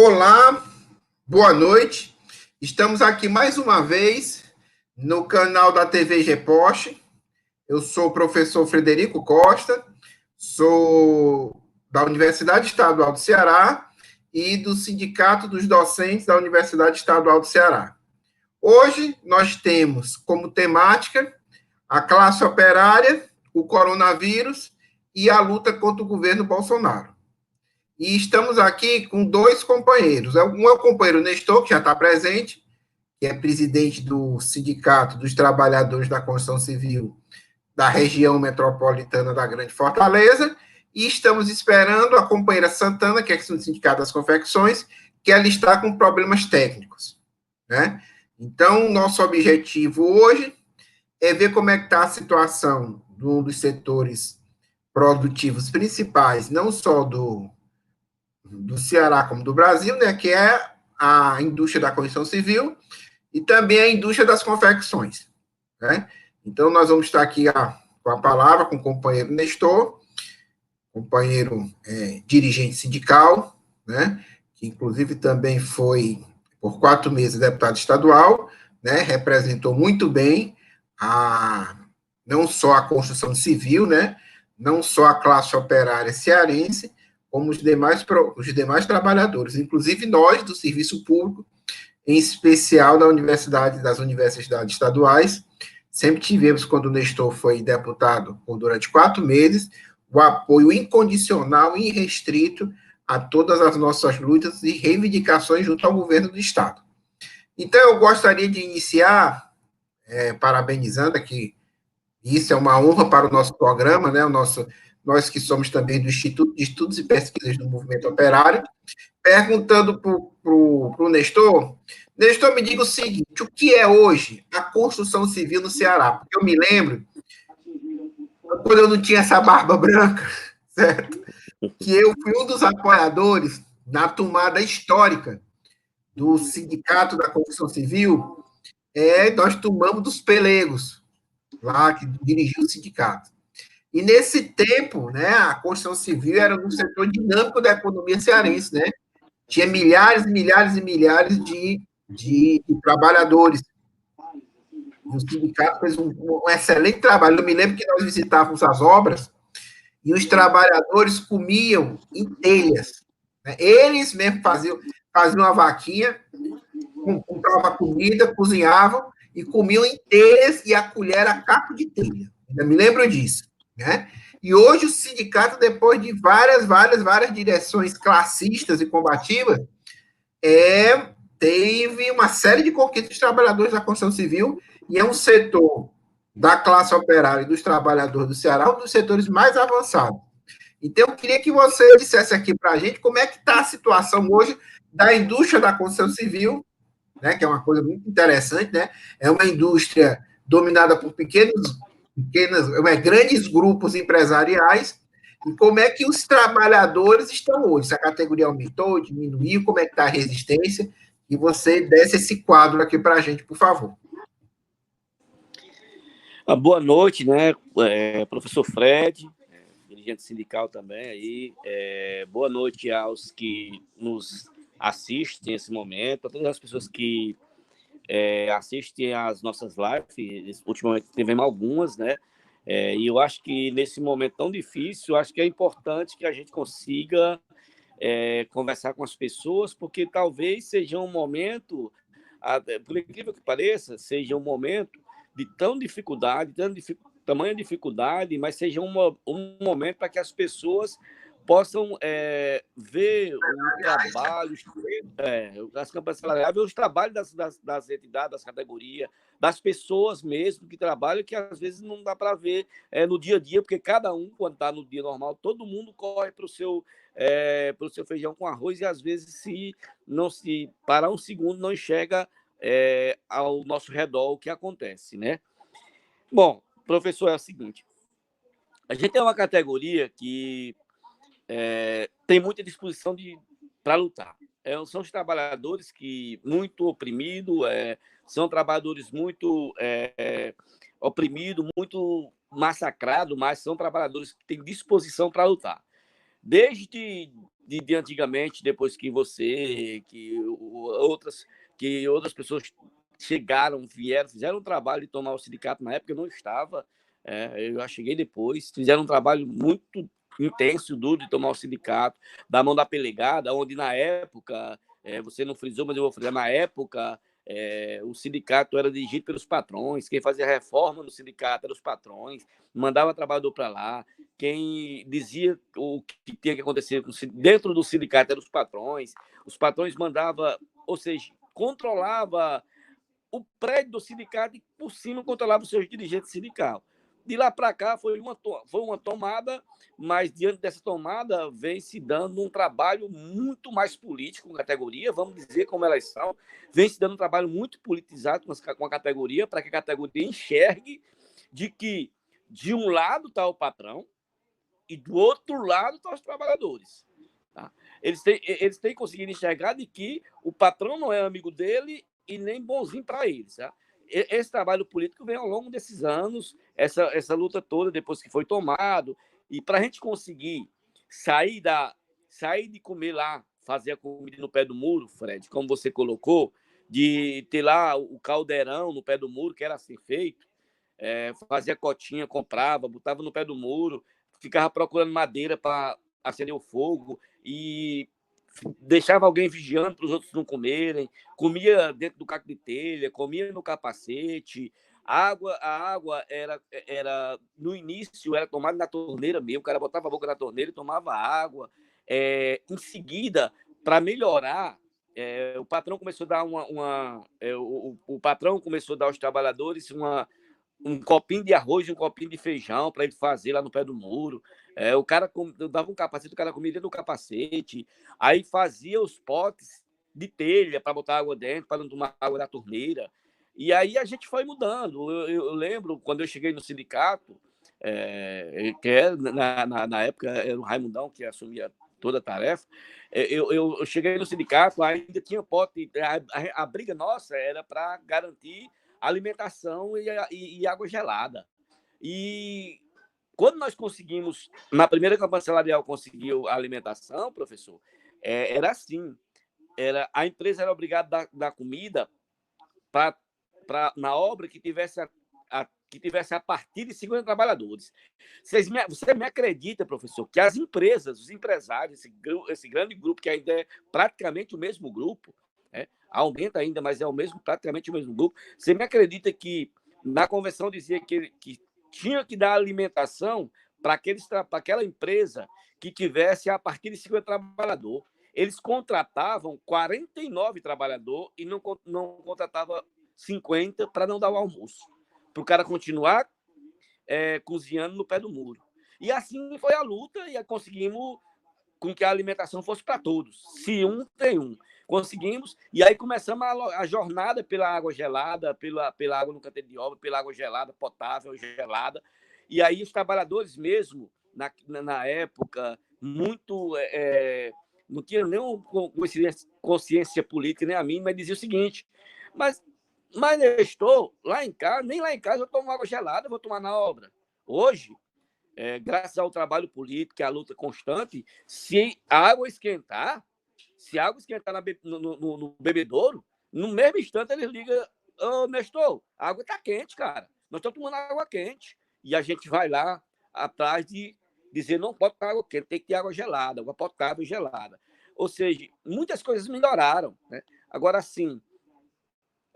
Olá, boa noite. Estamos aqui mais uma vez no canal da TV GPost. Eu sou o professor Frederico Costa, sou da Universidade Estadual do Ceará e do Sindicato dos Docentes da Universidade Estadual do Ceará. Hoje nós temos como temática a classe operária, o coronavírus e a luta contra o governo Bolsonaro. E estamos aqui com dois companheiros. Um é o companheiro Nestor, que já está presente, que é presidente do Sindicato dos Trabalhadores da Construção Civil da região metropolitana da Grande Fortaleza, e estamos esperando a companheira Santana, que é do Sindicato das Confecções, que ela está com problemas técnicos, né? Então, nosso objetivo hoje é ver como é que está a situação dos setores produtivos principais, não só do Ceará como do Brasil, né, que é a indústria da construção civil e também a indústria das confecções, né? Então, nós vamos estar aqui com a palavra com o companheiro Nestor, companheiro dirigente sindical, né, que inclusive também foi, por 4 meses, deputado estadual, né, representou muito bem não só a construção civil, né, não só a classe operária cearense, como os demais trabalhadores, inclusive nós do serviço público, em especial das universidades estaduais. Sempre tivemos, quando o Nestor foi deputado durante 4 meses, o apoio incondicional e irrestrito a todas as nossas lutas e reivindicações junto ao governo do Estado. Então, eu gostaria de iniciar parabenizando aqui. Isso é uma honra para o nosso programa, né? Nós que somos também do Instituto de Estudos e Pesquisas do Movimento Operário, perguntando para o Nestor. Nestor, me diga o seguinte: o que é hoje a construção civil no Ceará? Porque eu me lembro, quando eu não tinha essa barba branca, certo? Que eu fui um dos apoiadores na tomada histórica do Sindicato da Construção Civil. Nós tomamos dos pelegos, lá que dirigiu o sindicato. E nesse tempo, né, a construção civil era um setor dinâmico da economia cearense, né? Tinha milhares e milhares e milhares de trabalhadores. E o sindicato fez um excelente trabalho. Eu me lembro que nós visitávamos as obras e os trabalhadores comiam em telhas, né? Eles mesmos faziam uma vaquinha, compravam comida, cozinhavam e comiam em telhas e a colher era caco de telha. Eu me lembro disso, né? E hoje o sindicato, depois de várias direções classistas e combativas, teve uma série de conquistas dos trabalhadores da construção civil e é um setor da classe operária e dos trabalhadores do Ceará, um dos setores mais avançados. Então, eu queria que você dissesse aqui para a gente como é que está a situação hoje da indústria da construção civil, né, que é uma coisa muito interessante, né? É uma indústria dominada por grandes grupos empresariais. E como é que os trabalhadores estão hoje? Se a categoria aumentou, diminuiu, como é que está a resistência? E você desse esse quadro aqui para a gente, por favor. Boa noite, né, professor Fred, dirigente sindical também aí. Boa noite aos que nos assistem nesse momento, a todas as pessoas que assistem às nossas lives. Ultimamente tivemos algumas, né? E eu acho que nesse momento tão difícil, acho que é importante que a gente consiga conversar com as pessoas, porque talvez seja um momento, por incrível que pareça, seja um momento de tamanha dificuldade, mas seja um momento para que as pessoas possam ver o trabalho, as campanhas salariais, ver os trabalhos das entidades, das categorias, das pessoas mesmo que trabalham, que às vezes não dá para ver no dia a dia, porque cada um, quando está no dia normal, todo mundo corre para o seu feijão com arroz e às vezes, se parar um segundo, não enxerga ao nosso redor o que acontece, né? Bom, professor, é o seguinte, a gente tem uma categoria que tem muita disposição para lutar. São os trabalhadores muito oprimidos, são trabalhadores muito oprimidos, muito massacrados, mas são trabalhadores que têm disposição para lutar. Desde de antigamente, depois que você, que outras pessoas chegaram, vieram, fizeram um trabalho de tomar o sindicato. Na época eu não estava, eu já cheguei depois, fizeram um trabalho muito intenso, duro, de tomar o sindicato, da mão da pelegada, onde na época, você não frisou, mas eu vou frisar, na época, o sindicato era dirigido pelos patrões, quem fazia reforma no sindicato eram os patrões, mandava trabalhador para lá, quem dizia o que tinha que acontecer dentro do sindicato eram os patrões mandavam, ou seja, controlava o prédio do sindicato e, por cima, controlava os seus dirigentes sindicais. De lá para cá foi uma tomada, mas diante dessa tomada vem se dando um trabalho muito mais político com a categoria, vamos dizer como elas são, vem se dando um trabalho muito politizado com a categoria, para que a categoria enxergue de que de um lado está o patrão e do outro lado estão os trabalhadores. Tá? Eles têm conseguido enxergar de que o patrão não é amigo dele e nem bonzinho para eles. Tá? Esse trabalho político vem ao longo desses anos, essa luta toda, depois que foi tomado, e para a gente conseguir sair de comer lá, fazer a comida no pé do muro, Fred, como você colocou, de ter lá o caldeirão no pé do muro, que era assim feito, fazia cotinha, comprava, botava no pé do muro, ficava procurando madeira para acender o fogo e deixava alguém vigiando para os outros não comerem, comia dentro do caco de telha, comia no capacete. A água era no início era tomada na torneira mesmo, o cara botava a boca na torneira e tomava água. Em seguida, para melhorar, o patrão começou a dar o patrão começou a dar aos trabalhadores um copinho de arroz e um copinho de feijão para ele fazer lá no pé do muro. O cara dava um capacete, o cara comia dentro do capacete, aí fazia os potes de telha para botar água dentro, para não tomar água da torneira. E aí a gente foi mudando. Eu lembro, quando eu cheguei no sindicato, na época era o Raimundão que assumia toda a tarefa, eu cheguei no sindicato, ainda tinha pote, a briga nossa era para garantir alimentação e água gelada. E quando nós conseguimos, na primeira campanha salarial, conseguiu a alimentação, professor, era assim, a empresa era obrigada a dar comida na obra que tivesse a partir de 50 trabalhadores. Você me acredita, professor, que as empresas, os empresários, esse grande grupo, que ainda é praticamente o mesmo grupo, aumenta ainda, mas é praticamente o mesmo grupo, você me acredita que na convenção dizia que tinha que dar alimentação para aquela empresa que tivesse a partir de 50 trabalhadores. Eles contratavam 49 trabalhadores e não contratavam 50 para não dar o almoço, para o cara continuar cozinhando no pé do muro. E assim foi a luta e conseguimos com que a alimentação fosse para todos. Se um, tem um. Conseguimos, e aí começamos a jornada pela água gelada, pela água no canteiro de obra, pela água gelada, potável, gelada. E aí os trabalhadores mesmo, na época, muito... não tinha nenhuma consciência política, nem a mim, mas dizia o seguinte, mas eu estou lá em casa, nem lá em casa eu tomo água gelada, eu vou tomar na obra. Hoje, graças ao trabalho político, à luta constante, se a água esquentar no bebedouro, no mesmo instante eles ligam, Nestor, a água está quente, cara. Nós estamos tomando água quente. E a gente vai lá atrás de dizer, não pode ter água quente, tem que ter água gelada, água potável gelada. Ou seja, muitas coisas melhoraram. Né? Agora, sim,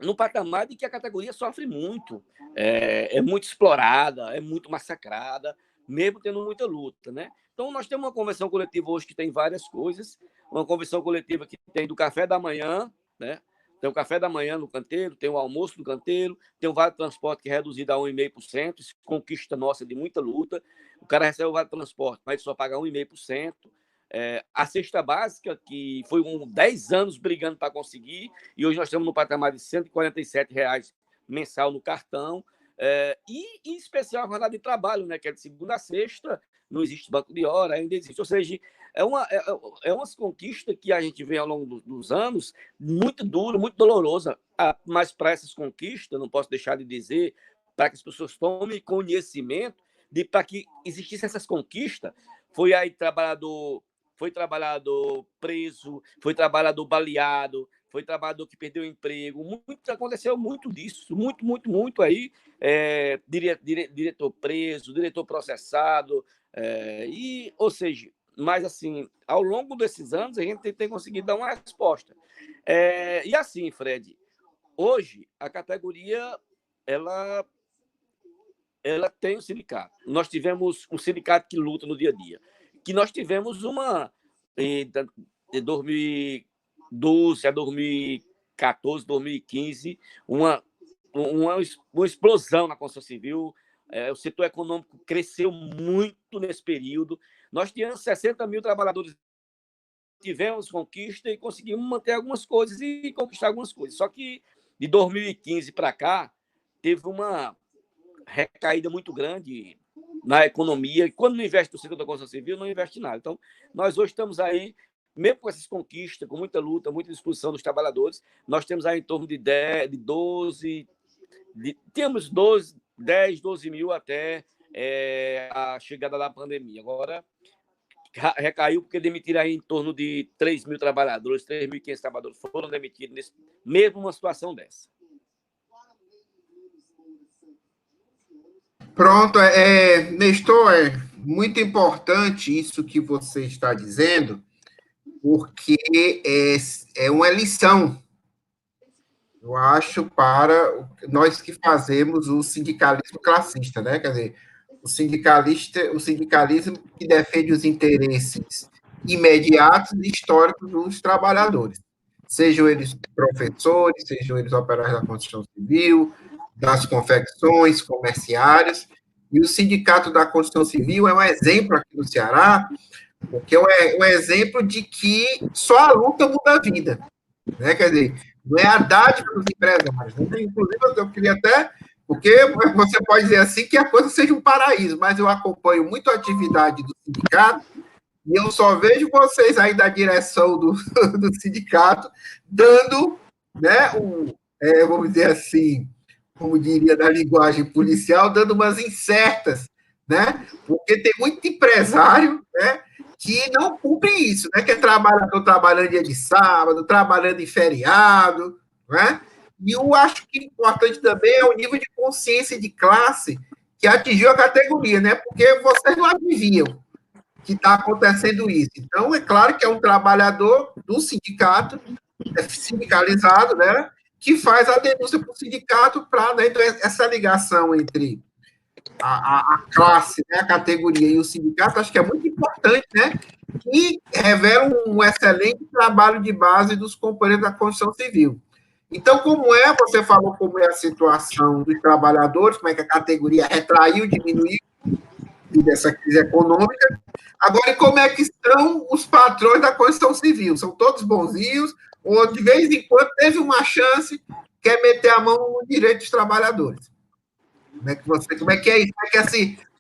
no patamar de que a categoria sofre muito, é muito explorada, é muito massacrada, mesmo tendo muita luta, né? Então, nós temos uma convenção coletiva hoje que tem várias coisas, uma convenção coletiva que tem do café da manhã, né? Tem o café da manhã no canteiro, tem o almoço no canteiro, tem o vale transporte que é reduzido a 1,5%, isso conquista nossa de muita luta. O cara recebe o vale transporte, mas só paga 1,5%. A cesta básica, que foi 10 anos brigando para conseguir, e hoje nós estamos no patamar de R$ 147 mensal no cartão, e, em especial, a jornada de trabalho, né, que é de segunda a sexta, não existe banco de hora, ainda existe. Ou seja, é uma conquista que a gente vê ao longo dos anos, muito dura, muito dolorosa, mas para essas conquistas, não posso deixar de dizer, para que as pessoas tomem conhecimento de para que existissem essas conquistas, foi aí trabalhador foi trabalhador preso, foi trabalhador baleado, foi trabalhador que perdeu o emprego. Aconteceu muito disso, muito aí. Diretor preso, diretor processado. Ou seja, mas assim, ao longo desses anos, a gente tem conseguido dar uma resposta. E assim, Fred, hoje a categoria ela tem um sindicato. Nós tivemos um sindicato que luta no dia a dia. Que nós tivemos de 2012 a 2014, 2015, uma explosão na construção civil. O setor econômico cresceu muito nesse período. Nós tínhamos 60 mil trabalhadores, tivemos conquista e conseguimos manter algumas coisas e conquistar algumas coisas. Só que de 2015 para cá, teve uma recaída muito grande na economia. E quando não investe no setor da construção civil, não investe nada. Então, nós hoje estamos aí, mesmo com essas conquistas, com muita luta, muita disposição dos trabalhadores, nós temos aí em torno de 12 mil até a chegada da pandemia. Agora, recaiu porque demitiram aí em torno de 3 mil trabalhadores, 3.500 trabalhadores foram demitidos, mesmo uma situação dessa. Pronto, Nestor, é muito importante isso que você está dizendo, porque é uma lição, eu acho, para nós que fazemos o sindicalismo classista, né? Quer dizer, o sindicalismo que defende os interesses imediatos e históricos dos trabalhadores, sejam eles professores, sejam eles operários da construção civil, das confecções, comerciários, e o Sindicato da Construção Civil é um exemplo aqui no Ceará, porque é um exemplo de que só a luta muda a vida, né? Quer dizer, não é a dádiva dos empresários. Inclusive, eu queria até, porque você pode dizer assim que a coisa seja um paraíso, mas eu acompanho muito a atividade do sindicato e eu só vejo vocês aí da direção do sindicato dando, né, vamos dizer assim, como diria na linguagem policial, dando umas incertas, né? Porque tem muito empresário, né, que não cumpre isso, né? Que é trabalhador trabalhando dia de sábado, trabalhando em feriado, né? E eu acho que importante também é o nível de consciência de classe que atingiu a categoria, né? Porque vocês não adivinham que está acontecendo isso. Então, é claro que é um trabalhador do sindicato, sindicalizado, né? Que faz a denúncia para o sindicato para, né, então, essa ligação entre a classe, né, a categoria e o sindicato, acho que é muito importante, né? E revela um excelente trabalho de base dos companheiros da construção civil. Então, você falou como é a situação dos trabalhadores, como é que a categoria retraiu, diminuiu dessa crise econômica. Agora, e como é que estão os patrões da construção civil? São todos bonzinhos, ou de vez em quando teve uma chance, quer meter a mão no direito dos trabalhadores? Como é que é isso?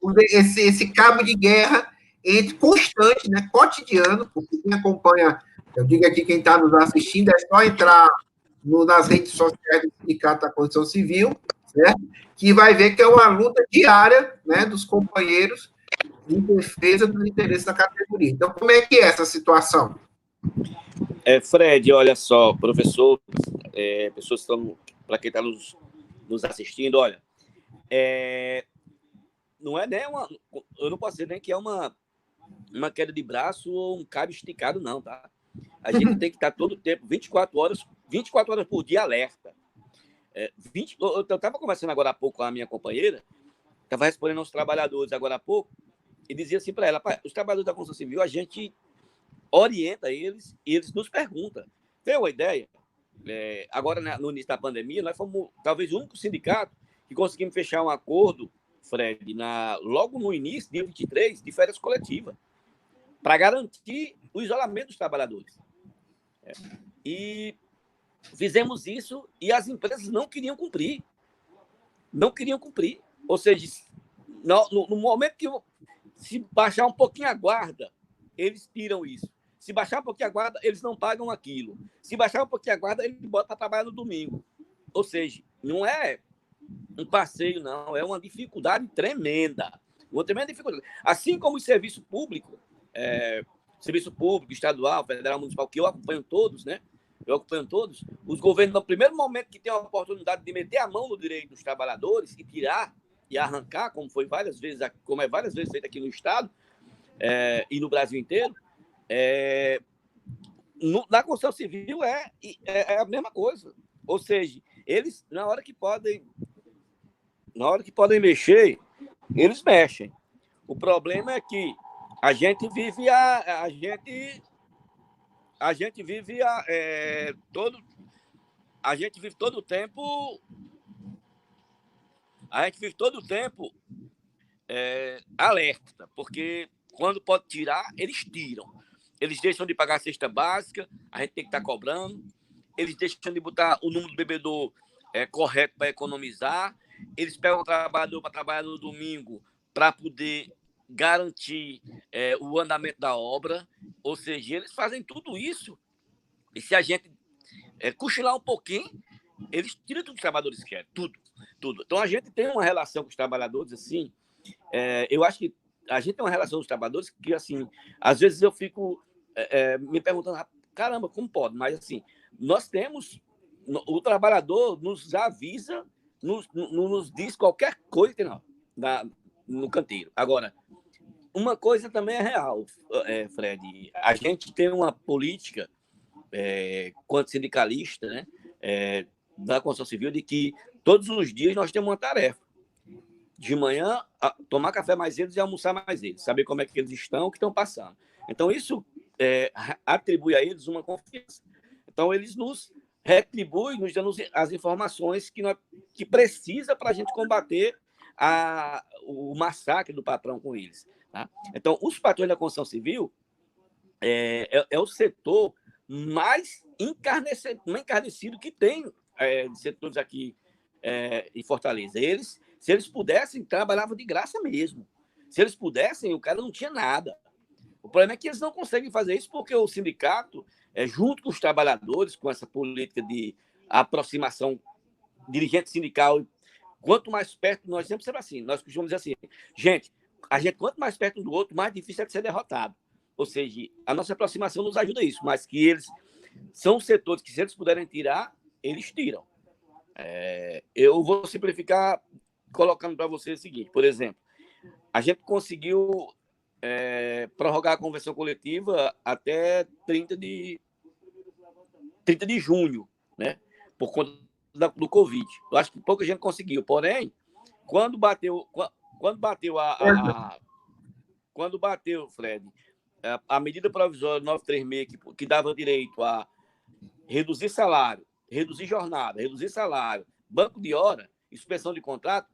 Como é que é esse cabo de guerra constante, né, cotidiano, porque quem acompanha, eu digo aqui, quem está nos assistindo, é só entrar nas redes sociais do Sindicato da Construção Civil, certo? Que vai ver que é uma luta diária, né, dos companheiros em defesa dos interesses da categoria. Então, como é que é essa situação? Fred, olha só, professor, pessoas que estão, para quem está nos assistindo, olha, não é nem eu não posso dizer nem que é uma queda de braço ou um cabo esticado, não, tá? A gente tem que estar todo o tempo, 24 horas por dia alerta. Eu estava conversando agora há pouco com a minha companheira, estava respondendo aos trabalhadores agora há pouco, e dizia assim para ela, os trabalhadores da construção civil, a gente orienta eles e eles nos perguntam. Tem uma ideia? Agora, no início da pandemia, nós fomos talvez o único sindicato que conseguimos fechar um acordo, Fred, logo no início, dia 23, de férias coletivas, para garantir o isolamento dos trabalhadores. E fizemos isso e as empresas não queriam cumprir. Não queriam cumprir. Ou seja, no momento que se baixar um pouquinho a guarda, eles tiram isso. Se baixar um pouquinho a guarda, eles não pagam aquilo. Se baixar um pouquinho a guarda, eles botam para trabalhar no domingo. Ou seja, não é um passeio, não. É uma dificuldade tremenda. Uma tremenda dificuldade. Assim como o serviço público, serviço público, estadual, federal, municipal, que eu acompanho todos, né? Eu acompanho todos. Os governos, no primeiro momento que tem a oportunidade de meter a mão no direito dos trabalhadores e tirar e arrancar, como foi várias vezes, como é várias vezes feito aqui no Estado e no Brasil inteiro, na Constituição Civil é a mesma coisa. Ou seja, eles, na hora que podem mexer, eles mexem. O problema é que a gente vive todo o tempo alerta, porque quando pode tirar, eles tiram. Eles deixam de pagar a cesta básica, a gente tem que estar cobrando. Eles deixam de botar o número do bebedor correto para economizar. Eles pegam o trabalhador para trabalhar no domingo para poder garantir o andamento da obra. Ou seja, eles fazem tudo isso. E se a gente cochilar um pouquinho, eles tiram tudo que os trabalhadores querem, tudo. Então, a gente tem uma relação com os trabalhadores, assim, eu acho que a gente tem uma relação com os trabalhadores que, assim, às vezes eu fico me perguntando, caramba, como pode? Mas, assim, nós temos, o trabalhador nos avisa, nos diz qualquer coisa no canteiro. Agora, uma coisa também é real, Fred, a gente tem uma política, quanto sindicalista, né, da Constituição Civil, de que todos os dias nós temos uma tarefa. De manhã, tomar café mais cedo e almoçar mais cedo, saber como é que eles estão, o que estão passando. Então, isso atribui a eles uma confiança. Então, eles nos retribuem, nos dando as informações que precisa para a gente combater o massacre do patrão com eles. Tá? Então, os patrões da construção civil é o setor mais encarnecido que tem de setores aqui em Fortaleza. Se eles pudessem, trabalhavam de graça mesmo. Se eles pudessem, o cara não tinha nada. O problema é que eles não conseguem fazer isso porque o sindicato, junto com os trabalhadores, com essa política de aproximação dirigente sindical, quanto mais perto, nós sempre assim, nós costumamos dizer assim, a gente quanto mais perto um do outro, mais difícil é de ser derrotado. Ou seja, a nossa aproximação nos ajuda a isso, mas que eles são setores que, se eles puderem tirar, eles tiram. Eu vou simplificar colocando para você o seguinte, por exemplo, a gente conseguiu prorrogar a convenção coletiva até 30 de junho, né? Por conta do Covid. Eu acho que pouca gente conseguiu, porém, quando bateu, Fred, a medida provisória 936, que dava direito a reduzir salário, reduzir jornada, reduzir salário, banco de hora, suspensão de contrato,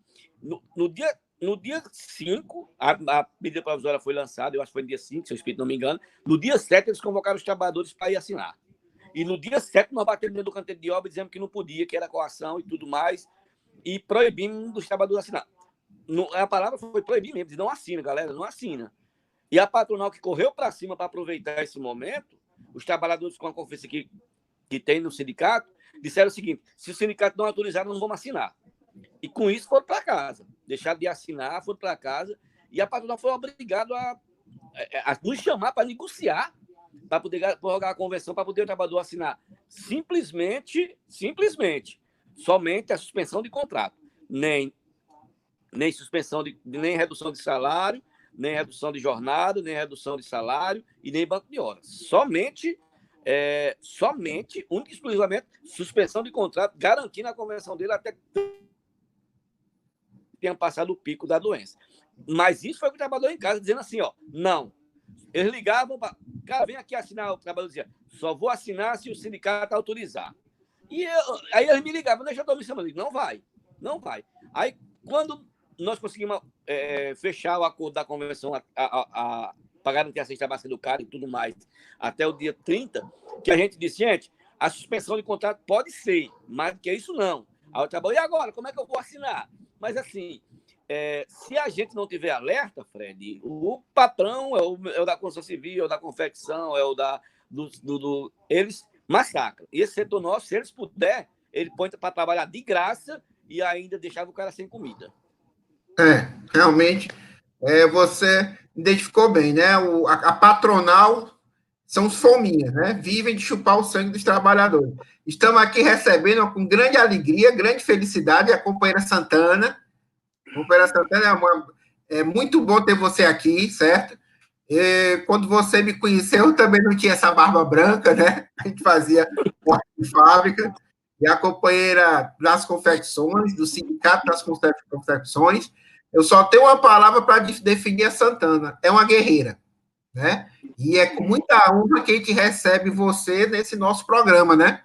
no dia 5, a medida provisória foi lançada, eu acho que foi no dia 5, se eu não me engano. No dia 7, eles convocaram os trabalhadores para ir assinar. E no dia 7, nós batemos dentro do canteiro de obra, dizendo que não podia, que era coação e tudo mais, e proibimos dos trabalhadores assinar. A palavra foi proibir mesmo, não assina, galera, não assina. E a patronal que correu para cima para aproveitar esse momento, os trabalhadores com a confiança que tem no sindicato, disseram o seguinte: se o sindicato não autorizar, não vamos assinar. E com isso foram para casa. Deixaram de assinar, foram para casa, e a patronal foi obrigada a nos chamar para negociar, para poder prorrogar a convenção, para poder o trabalhador assinar. Simplesmente, somente a suspensão de contrato. Nem suspensão nem redução de salário, nem redução de jornada, nem redução de salário e nem banco de horas. Somente, única e exclusivamente, suspensão de contrato, garantindo a convenção dele até que tenha passado o pico da doença. Mas isso foi o que trabalhou em casa, dizendo assim, não. Eles ligavam, cara, vem aqui assinar, o trabalhador dizia, só vou assinar se o sindicato autorizar. Aí eles me ligavam, deixa eu estar me chamando, não vai. Aí, quando nós conseguimos fechar o acordo da convenção para garantir a cesta básica do cara e tudo mais, até o dia 30, que a gente disse, gente, a suspensão de contrato pode ser, mas que isso não. Aí eu trabalho, e agora, como é que eu vou assinar? Mas assim, se a gente não tiver alerta, Fred, o patrão é o da construção civil, é o da confecção, é o eles massacram. E esse setor nosso, se eles puderem, ele põe para trabalhar de graça e ainda deixava o cara sem comida. Realmente, você identificou bem, né? A patronal são os fominhas, né? Vivem de chupar o sangue dos trabalhadores. Estamos aqui recebendo com grande alegria, grande felicidade a companheira Santana. Companheira Santana, é muito bom ter você aqui, certo? Quando você me conheceu, eu também não tinha essa barba branca, né? A gente fazia porta de fábrica. E a companheira das confecções, do Sindicato das Confecções. Eu só tenho uma palavra para definir a Santana: é uma guerreira, né? E é com muita honra que a gente recebe você nesse nosso programa, né?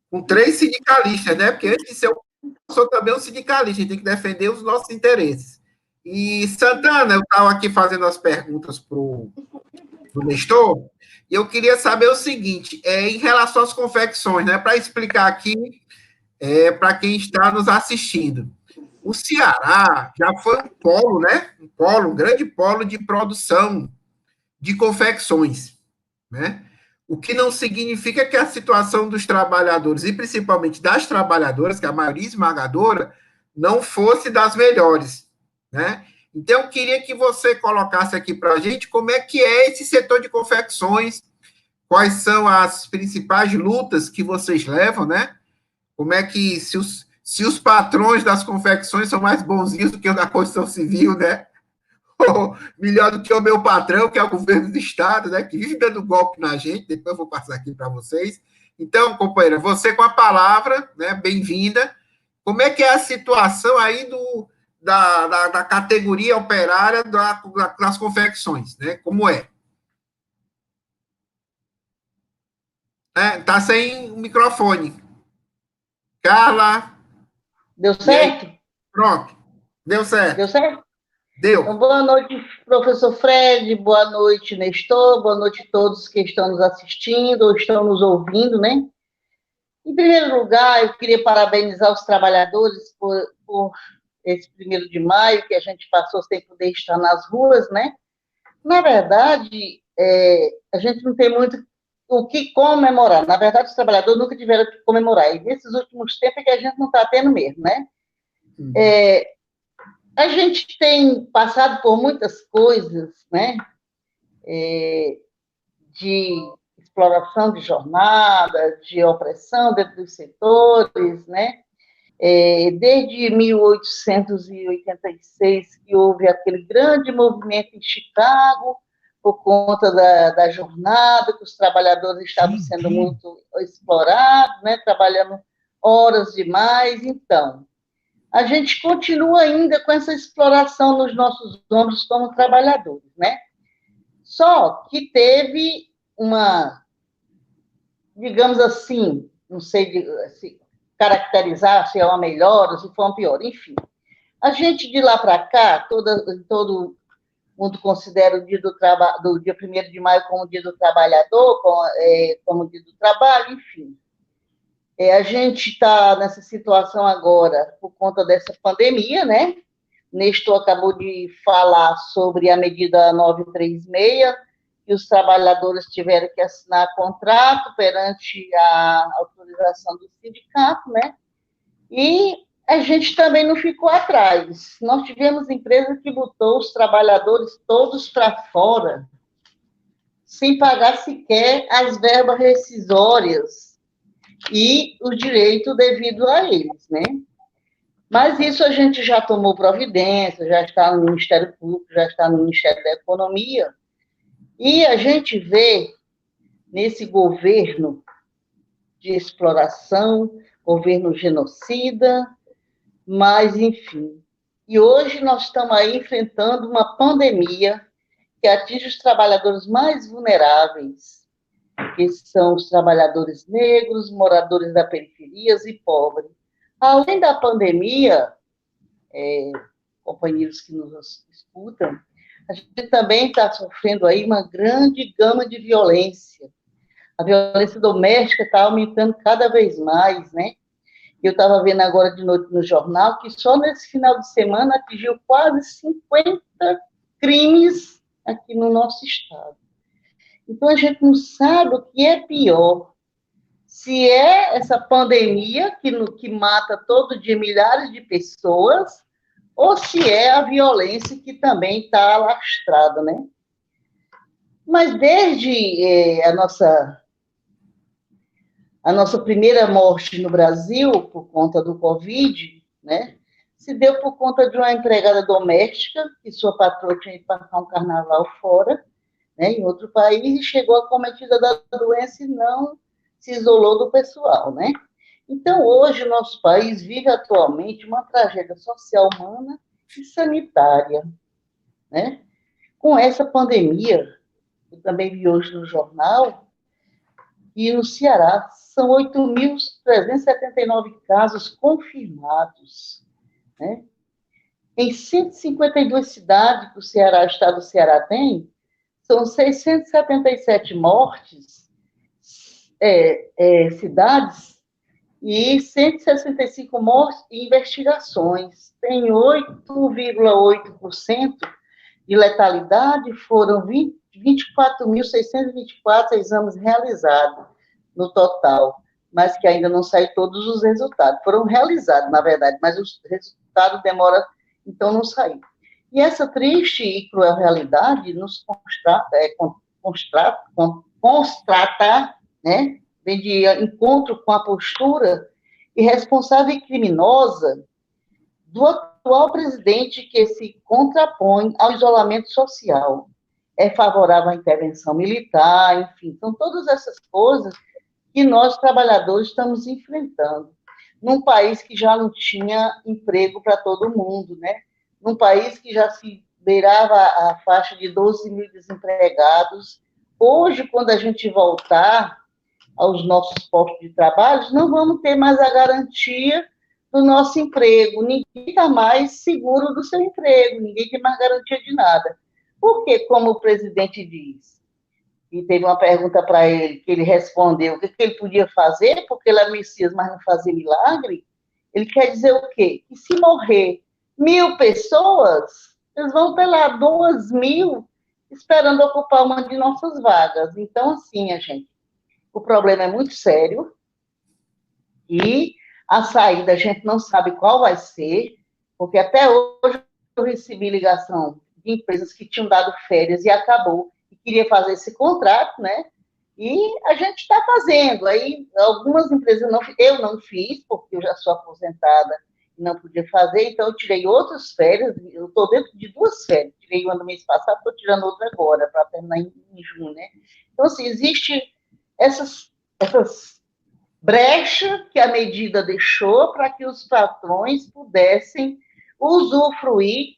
Com 3 sindicalistas, né? Porque antes de ser, eu sou também um sindicalista, a gente tem que defender os nossos interesses. E, Santana, eu estava aqui fazendo as perguntas para o Nestor, e eu queria saber o seguinte, em relação às confecções, né? Para explicar aqui para quem está nos assistindo. O Ceará já foi um polo, né? Um grande polo de produção de confecções, né? O que não significa que a situação dos trabalhadores, e principalmente das trabalhadoras, que é a maioria esmagadora, não fosse das melhores, né? Então, eu queria que você colocasse aqui para a gente como é que é esse setor de confecções, quais são as principais lutas que vocês levam, né? Como é que, se os patrões das confecções são mais bonzinhos do que o da construção civil, né? Ou melhor do que o meu patrão, que é o governo do Estado, né? Que vive dando golpe na gente, depois eu vou passar aqui para vocês. Então, companheira, você com a palavra, né? Bem-vinda. Como é que é a situação aí da categoria operária das confecções, né? Como é? Tá sem o microfone. Carla. Deu certo? Pronto. Deu certo. Deu certo? Deu. Então, boa noite, professor Fred, boa noite, Nestor, boa noite a todos que estão nos assistindo ou estão nos ouvindo, né? Em primeiro lugar, eu queria parabenizar os trabalhadores por esse 1º de maio, que a gente passou sem poder estar nas ruas, né? Na verdade, a gente não tem muito o que comemorar. Na verdade, os trabalhadores nunca tiveram o que comemorar. E nesses últimos tempos é que a gente não está tendo mesmo, né? A gente tem passado por muitas coisas, né? De exploração de jornada, de opressão dentro dos setores, né? Desde 1886, que houve aquele grande movimento em Chicago, por conta da jornada, que os trabalhadores estavam sendo muito explorados, né? Trabalhando horas demais. Então, a gente continua ainda com essa exploração nos nossos ombros como trabalhadores, né? Só que teve uma, digamos assim, não sei se caracterizar se é uma melhor ou se foi uma pior, enfim. A gente, de lá para cá, todo mundo considera o dia do dia 1º de maio como o dia do trabalhador, como o dia do trabalho, enfim. A gente está nessa situação agora por conta dessa pandemia, né? Nestor acabou de falar sobre a medida 936, que os trabalhadores tiveram que assinar contrato perante a autorização do sindicato, né? E a gente também não ficou atrás. Nós tivemos empresa que botou os trabalhadores todos para fora, sem pagar sequer as verbas rescisórias e o direito devido a eles, né? Mas isso a gente já tomou providência, já está no Ministério Público, já está no Ministério da Economia, e a gente vê nesse governo de exploração, governo genocida, mas, enfim. E hoje nós estamos aí enfrentando uma pandemia que atinge os trabalhadores mais vulneráveis, que são os trabalhadores negros, moradores da periferia e pobres. Além da pandemia, companheiros que nos escutam, a gente também está sofrendo aí uma grande gama de violência. A violência doméstica está aumentando cada vez mais, né? Eu estava vendo agora de noite no jornal que só nesse final de semana atingiu quase 50 crimes aqui no nosso estado. Então, a gente não sabe o que é pior. Se é essa pandemia que mata todo dia milhares de pessoas, ou se é a violência que também está alastrada, né? Mas desde a nossa primeira morte no Brasil, por conta do Covid, né, se deu por conta de uma empregada doméstica, que sua patroa tinha ido passar um carnaval fora, né, em outro país, e chegou acometida da doença e não se isolou do pessoal, né? Então, hoje, o nosso país vive atualmente uma tragédia social, humana e sanitária, né? Com essa pandemia, eu também vi hoje no jornal, e no Ceará são 8.379 casos confirmados, né? Em 152 cidades que o Ceará, o estado do Ceará tem, são 677 mortes, cidades, e 165 mortes e investigações. Tem 8,8% de letalidade, foram 24.624 exames realizados no total, mas que ainda não saíram todos os resultados. Foram realizados, na verdade, mas os resultados demoram, então não saíram. E essa triste e cruel realidade nos constata, né, vem de encontro com a postura irresponsável e criminosa do atual presidente, que se contrapõe ao isolamento social, é favorável à intervenção militar, enfim, são todas essas coisas que nós, trabalhadores, estamos enfrentando, num país que já não tinha emprego para todo mundo, né? Num país que já se beirava a faixa de 12 mil desempregados. Hoje, quando a gente voltar aos nossos postos de trabalho, não vamos ter mais a garantia do nosso emprego. Ninguém está mais seguro do seu emprego, ninguém tem mais garantia de nada. Porque, como o presidente diz, e teve uma pergunta para ele, que ele respondeu o que ele podia fazer, porque ele é Messias, mas não fazia milagre, ele quer dizer o quê? Que se morrer 1.000 pessoas, eles vão ter lá 2.000 esperando ocupar uma de nossas vagas. Então, assim, gente, o problema é muito sério e a saída a gente não sabe qual vai ser, porque até hoje eu recebi ligação de empresas que tinham dado férias e acabou, e queria fazer esse contrato, né? E a gente está fazendo. Aí, algumas empresas, eu não fiz, porque eu já sou aposentada e não podia fazer, então eu tirei outras férias, eu estou dentro de 2 férias, tirei uma no mês passado, estou tirando outra agora, para terminar em junho, né? Então, assim, existe essas brecha que a medida deixou para que os patrões pudessem usufruir,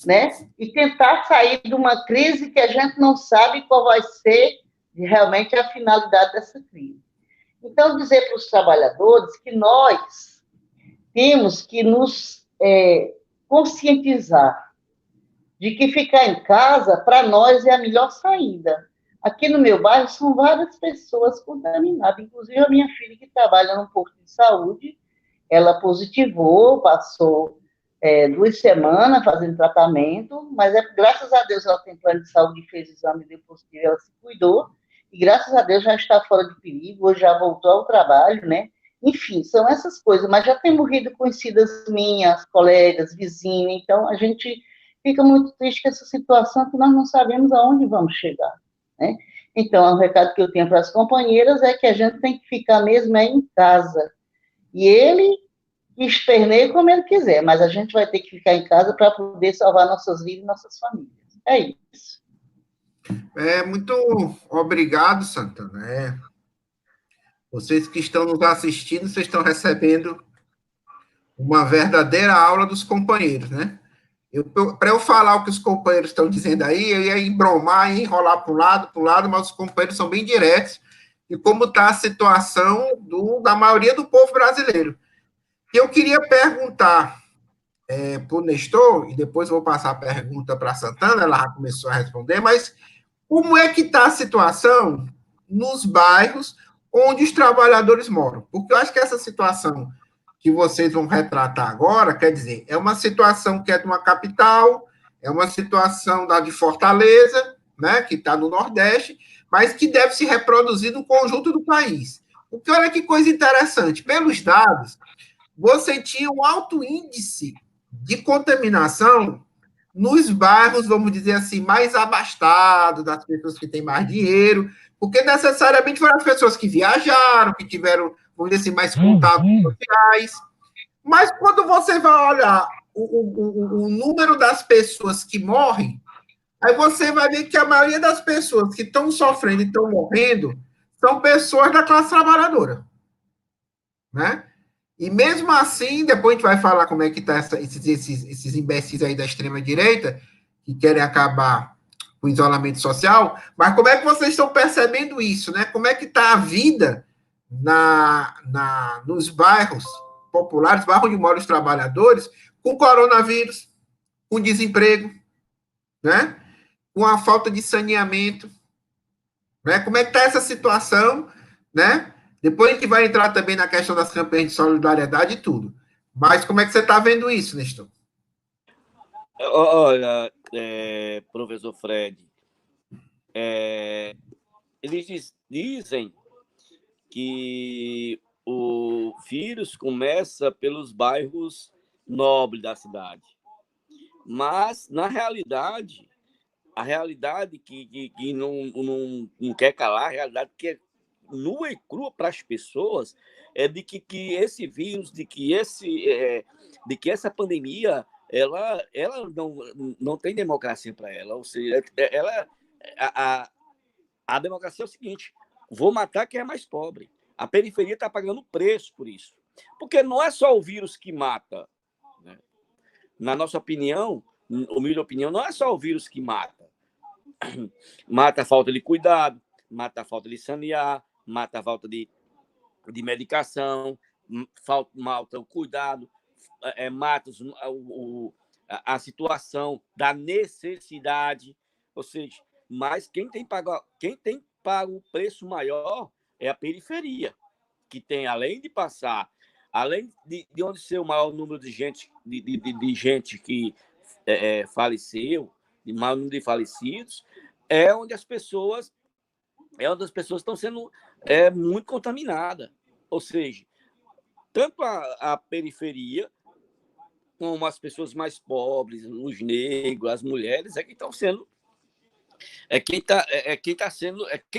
né, e tentar sair de uma crise que a gente não sabe qual vai ser realmente a finalidade dessa crise. Então, dizer para os trabalhadores que nós temos que nos conscientizar de que ficar em casa, para nós, é a melhor saída. Aqui no meu bairro são várias pessoas contaminadas, inclusive a minha filha que trabalha num posto de saúde, ela positivou, passou 2 semanas fazendo tratamento, mas graças a Deus ela tem plano de saúde, fez exame, deu positivo, ela se cuidou, e graças a Deus já está fora de perigo, hoje já voltou ao trabalho, né? Enfim, são essas coisas, mas já tem morrido conhecidas minhas, colegas, vizinhos, então a gente fica muito triste com essa situação que nós não sabemos aonde vamos chegar, né? Então, o recado que eu tenho para as companheiras é que a gente tem que ficar mesmo em casa. E ele esperneie como ele quiser, mas a gente vai ter que ficar em casa para poder salvar nossas vidas e nossas famílias. É isso. Muito obrigado, Santana. Vocês que estão nos assistindo, vocês estão recebendo uma verdadeira aula dos companheiros, né? Para eu falar o que os companheiros estão dizendo aí, eu ia embromar e enrolar para um lado, mas os companheiros são bem diretos e como está a situação da maioria do povo brasileiro. E eu queria perguntar para o Nestor, e depois vou passar a pergunta para a Santana, ela já começou a responder, mas como é que está a situação nos bairros onde os trabalhadores moram? Porque eu acho que essa situação que vocês vão retratar agora, quer dizer, é uma situação que é de uma capital, é uma situação da de Fortaleza, né, que está no Nordeste, mas que deve se reproduzir no conjunto do país. Porque olha que coisa interessante, pelos dados, você tinha um alto índice de contaminação nos bairros, vamos dizer assim, mais abastados, das pessoas que têm mais dinheiro, porque necessariamente foram as pessoas que viajaram, que tiveram, vamos dizer assim, mais contatos sociais. Mas quando você vai olhar o número das pessoas que morrem, aí você vai ver que a maioria das pessoas que estão sofrendo e estão morrendo são pessoas da classe trabalhadora, né? E mesmo assim, depois a gente vai falar como é que tá esses imbecis aí da extrema-direita, que querem acabar com o isolamento social, mas como é que vocês estão percebendo isso, né? Como é que está a vida nos bairros populares, bairros onde moram os trabalhadores, com coronavírus, com desemprego, né? Com a falta de saneamento, né? Como é que está essa situação, né? Depois a gente vai entrar também na questão das campanhas de solidariedade e tudo. Mas como é que você está vendo isso, Nestor? Olha, professor Fred, eles dizem que o vírus começa pelos bairros nobres da cidade. Mas, na realidade, a realidade que não quer calar, a realidade que é nua e crua para as pessoas é de que esse vírus, de que essa pandemia, ela não tem democracia para ela. Ou seja, a democracia é o seguinte: vou matar quem é mais pobre. A periferia está pagando preço por isso. Porque não é só o vírus que mata. Né? Na nossa opinião, humilde opinião, não é só o vírus que mata. Mata a falta de cuidado, mata a falta de sanear, mata a falta de medicação, mata o cuidado, mata a situação da necessidade. Ou seja, mas quem tem pago o preço maior é a periferia, que tem, além de passar, além de onde ser o maior número de gente, de gente que faleceu, de maior número de falecidos, é onde as pessoas estão sendo muito contaminadas. Ou seja, tanto a periferia como as pessoas mais pobres, os negros, as mulheres, quem estão sendo quem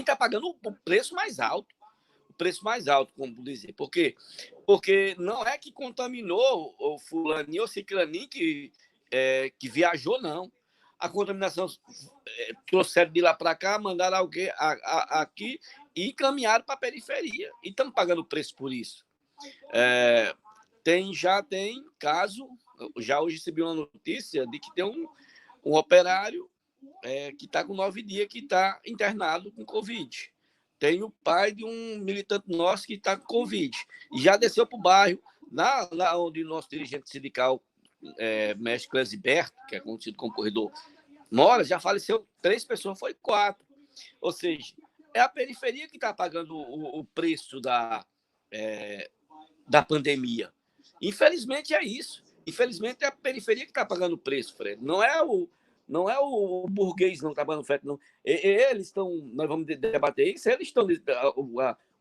está pagando o preço mais alto. O preço mais alto, como dizer. Por quê? Porque não é que contaminou o fulaninho ou ciclaninho que viajou, não. A contaminação trouxeram de lá para cá, mandaram alguém aqui e encaminharam para a periferia. E estamos pagando preço por isso. Já tem caso, já hoje recebi uma notícia de que tem um operário que está com 9 dias, que está internado com Covid. Tem o pai de um militante nosso que está com Covid. E já desceu para o bairro, lá onde o nosso dirigente sindical, mestre Clesiberto, que é conhecido como corredor, mora, já faleceu 3 pessoas, foi 4. Ou seja, é a periferia que está pagando o preço da pandemia. Infelizmente é isso. Infelizmente é a periferia que está pagando o preço, Fred. Não é o burguês não está pagando frete, não. Eles estão, nós vamos debater isso, eles estão,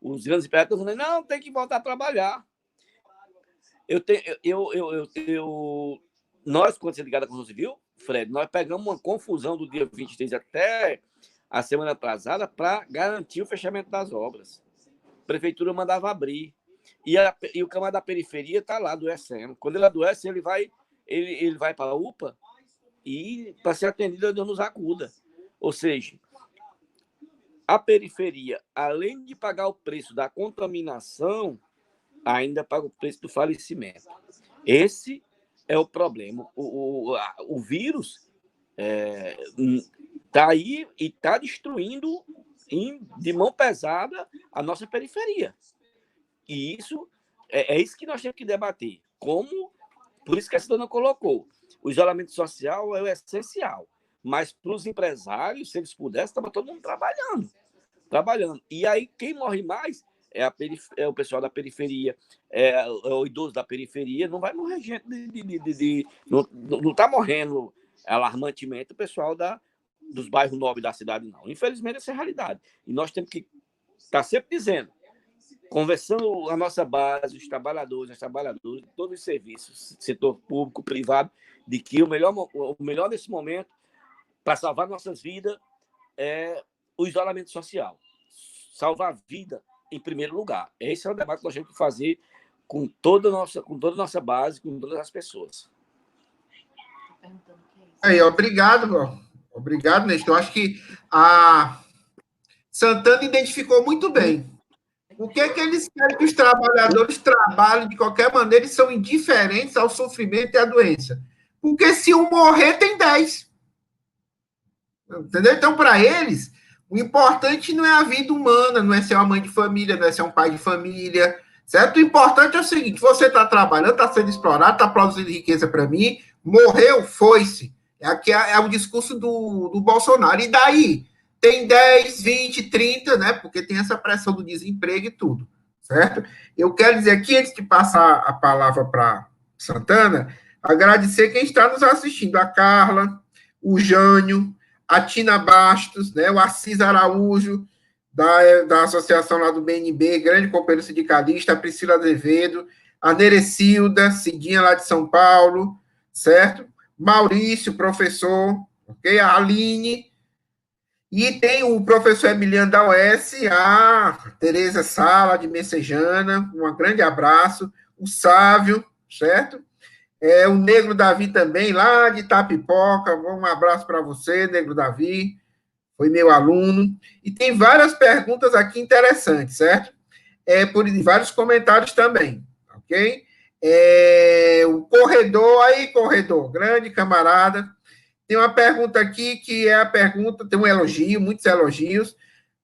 os grandes empresários estão dizendo, não, tem que voltar a trabalhar. Nós, quando se ligado à Constituição Civil, Fred, nós pegamos uma confusão do dia 23 até a semana atrasada para garantir o fechamento das obras. A prefeitura mandava abrir. E o camarada da periferia está lá adoecendo. Quando ele adoece, ele vai para a UPA e, para ser atendido, Deus nos acuda. Ou seja, a periferia, além de pagar o preço da contaminação, ainda paga o preço do falecimento. Esse é o problema. O vírus está aí e está destruindo de mão pesada a nossa periferia. E isso é isso que nós temos que debater. Por isso que a cidadã colocou. O isolamento social é o essencial. Mas para os empresários, se eles pudessem, estava todo mundo trabalhando. E aí, quem morre mais é o pessoal da periferia, é o idoso da periferia. Não vai morrer gente não está morrendo alarmantemente o pessoal dos bairros nobres da cidade, não. Infelizmente, essa é a realidade. E nós temos que estar sempre dizendo, conversando a nossa base, os trabalhadores, as trabalhadoras, todos os serviços, setor público, privado, de que o melhor nesse momento para salvar nossas vidas é o isolamento social. Salvar a vida em primeiro lugar. Esse é o debate que nós temos que fazer com toda a nossa base, com todas as pessoas. Aí, obrigado, obrigado, Nestor. Acho que a Santana identificou muito bem. O que é que eles querem que os trabalhadores trabalhem de qualquer maneira e são indiferentes ao sofrimento e à doença? Porque se um morrer, tem 10. Entendeu? Então, para eles, o importante não é a vida humana, não é ser uma mãe de família, não é ser um pai de família, certo? O importante é o seguinte, você está trabalhando, está sendo explorado, está produzindo riqueza para mim, morreu, foi-se. Aqui é o discurso do Bolsonaro. E daí? Tem 10, 20, 30, né? Porque tem essa pressão do desemprego e tudo, certo? Eu quero dizer aqui, antes de passar a palavra para Santana, agradecer quem está nos assistindo, a Carla, o Jânio, a Tina Bastos, né? O Assis Araújo, da associação lá do BNB, grande companheiro sindicalista, a Priscila Azevedo, a Nerecilda, Cidinha lá de São Paulo, certo? Maurício, professor, ok? A Aline, e tem o professor Emiliano da UES, a Tereza Sala, de Messejana, um grande abraço, o Sávio, certo? O Negro Davi também, lá de Itapipoca, um abraço para você, Negro Davi, foi meu aluno, e tem várias perguntas aqui interessantes, certo? Por vários comentários também, ok? O Corredor, grande camarada, tem uma pergunta aqui, que é a pergunta, tem um elogio, muitos elogios.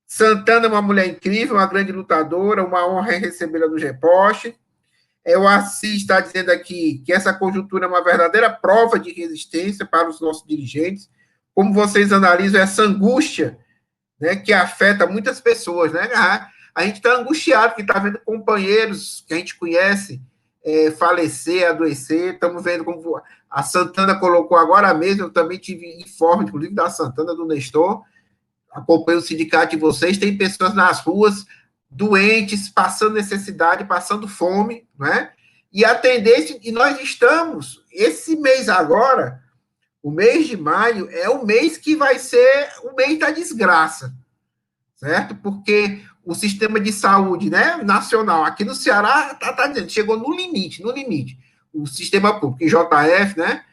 Santana é uma mulher incrível, uma grande lutadora, uma honra recebê-la no GEPOST. O Assis está dizendo aqui que essa conjuntura é uma verdadeira prova de resistência para os nossos dirigentes. Como vocês analisam essa angústia, né, que afeta muitas pessoas, né? A gente está angustiado, que está vendo companheiros que a gente conhece falecer, adoecer. Estamos vendo como a Santana colocou agora mesmo, eu também tive informe, inclusive, da Santana, do Nestor, acompanho o sindicato de vocês, tem pessoas nas ruas, doentes, passando necessidade, passando fome, né? E a tendência, e nós estamos, esse mês agora, o mês de maio, é o mês que vai ser o mês da desgraça, certo? Porque o sistema de saúde, né, nacional, aqui no Ceará, tá dizendo, chegou no limite, o sistema público, IJF, né,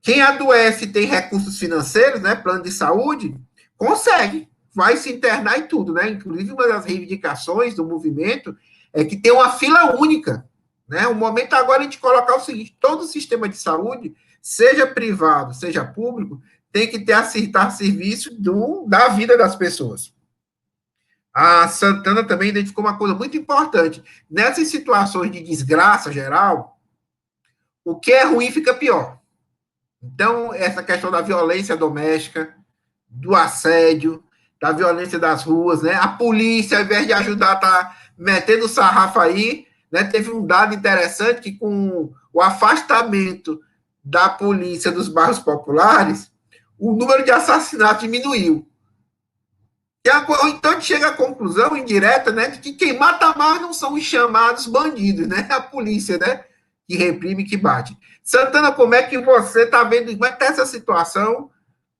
quem adoece e tem recursos financeiros, né, plano de saúde, consegue, vai se internar e tudo, né, inclusive uma das reivindicações do movimento é que tem uma fila única, né, o momento agora é a gente colocar o seguinte, todo o sistema de saúde, seja privado, seja público, tem que ter acertar serviço da vida das pessoas. A Santana também identificou uma coisa muito importante. Nessas situações de desgraça geral, o que é ruim fica pior. Então, essa questão da violência doméstica, do assédio, da violência das ruas, né? A polícia, ao invés de ajudar, está metendo sarrafo aí, né? Teve um dado interessante que com o afastamento da polícia dos bairros populares, o número de assassinatos diminuiu. Então, a gente chega à conclusão indireta, né, de que quem mata mais não são os chamados bandidos, né, a polícia, né, que reprime, que bate. Santana, como é que você está vendo, como é que está essa situação,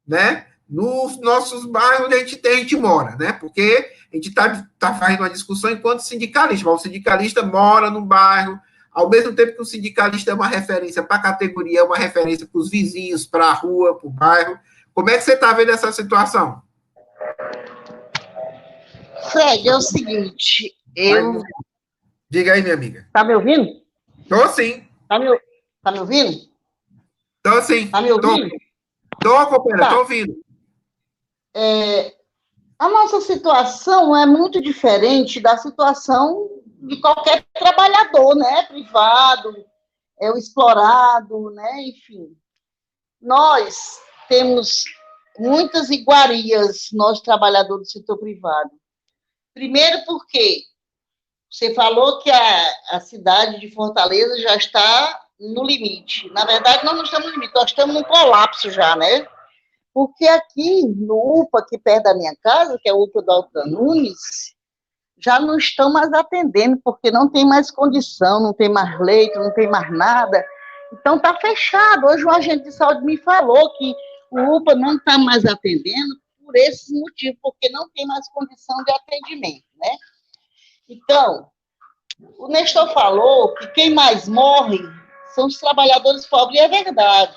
né, nos nossos bairros onde a gente mora, né, porque a gente tá fazendo uma discussão enquanto sindicalista, mas o sindicalista mora no bairro, ao mesmo tempo que o sindicalista é uma referência para a categoria, é uma referência para os vizinhos, para a rua, para o bairro. Como é que você está vendo essa situação? Fred, é o seguinte, Diga aí, minha amiga. Tá me ouvindo? Tô sim. Tá me ouvindo? Tô sim. Tá me ouvindo? Tô, companheira, tá. Tô ouvindo. A nossa situação é muito diferente da situação de qualquer trabalhador, né? Privado, o explorado, né? Enfim. Nós temos muitas iguarias, nós trabalhadores do setor privado. Primeiro porque você falou que a cidade de Fortaleza já está no limite. Na verdade, nós não estamos no limite, nós estamos num colapso já, né? Porque aqui, no UPA, aqui perto da minha casa, que é o UPA do Alta Nunes, já não estão mais atendendo, porque não tem mais condição, não tem mais leito, não tem mais nada. Então, está fechado. Hoje, o agente de saúde me falou que o UPA não está mais atendendo por esses motivos, porque não tem mais condição de atendimento, né? Então, o Nestor falou que quem mais morre são os trabalhadores pobres, e é verdade.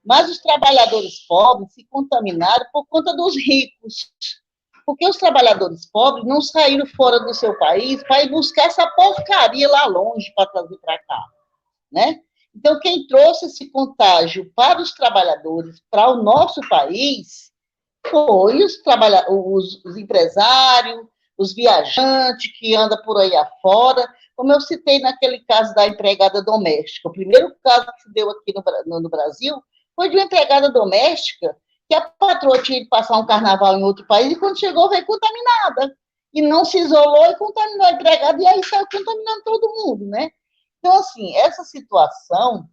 Mas os trabalhadores pobres se contaminaram por conta dos ricos. Porque os trabalhadores pobres não saíram fora do seu país para ir buscar essa porcaria lá longe para trazer para cá, né? Então, quem trouxe esse contágio para os trabalhadores, para o nosso país, foi os empresários, os viajantes que andam por aí afora, como eu citei naquele caso da empregada doméstica. O primeiro caso que se deu aqui no Brasil foi de uma empregada doméstica que a patroa tinha de passar um carnaval em outro país e quando chegou veio contaminada. E não se isolou e contaminou a empregada e aí saiu contaminando todo mundo, né? Então, assim, essa situação,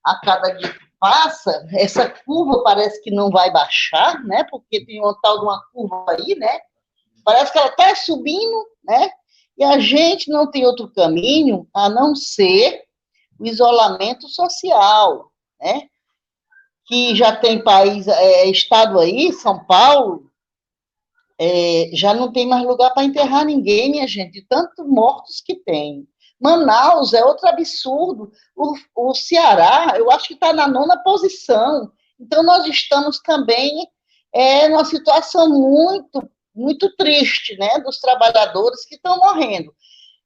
a cada dia que passa, essa curva parece que não vai baixar, né? Porque tem uma tal de uma curva aí, né? Parece que ela está subindo, né? E a gente não tem outro caminho a não ser o isolamento social, né? Que já tem estado aí, São Paulo, já não tem mais lugar para enterrar ninguém, minha gente, de tantos mortos que tem. Manaus é outro absurdo. O Ceará, eu acho que está na 9ª posição. Então, nós estamos também numa situação muito, muito triste, né, dos trabalhadores que estão morrendo.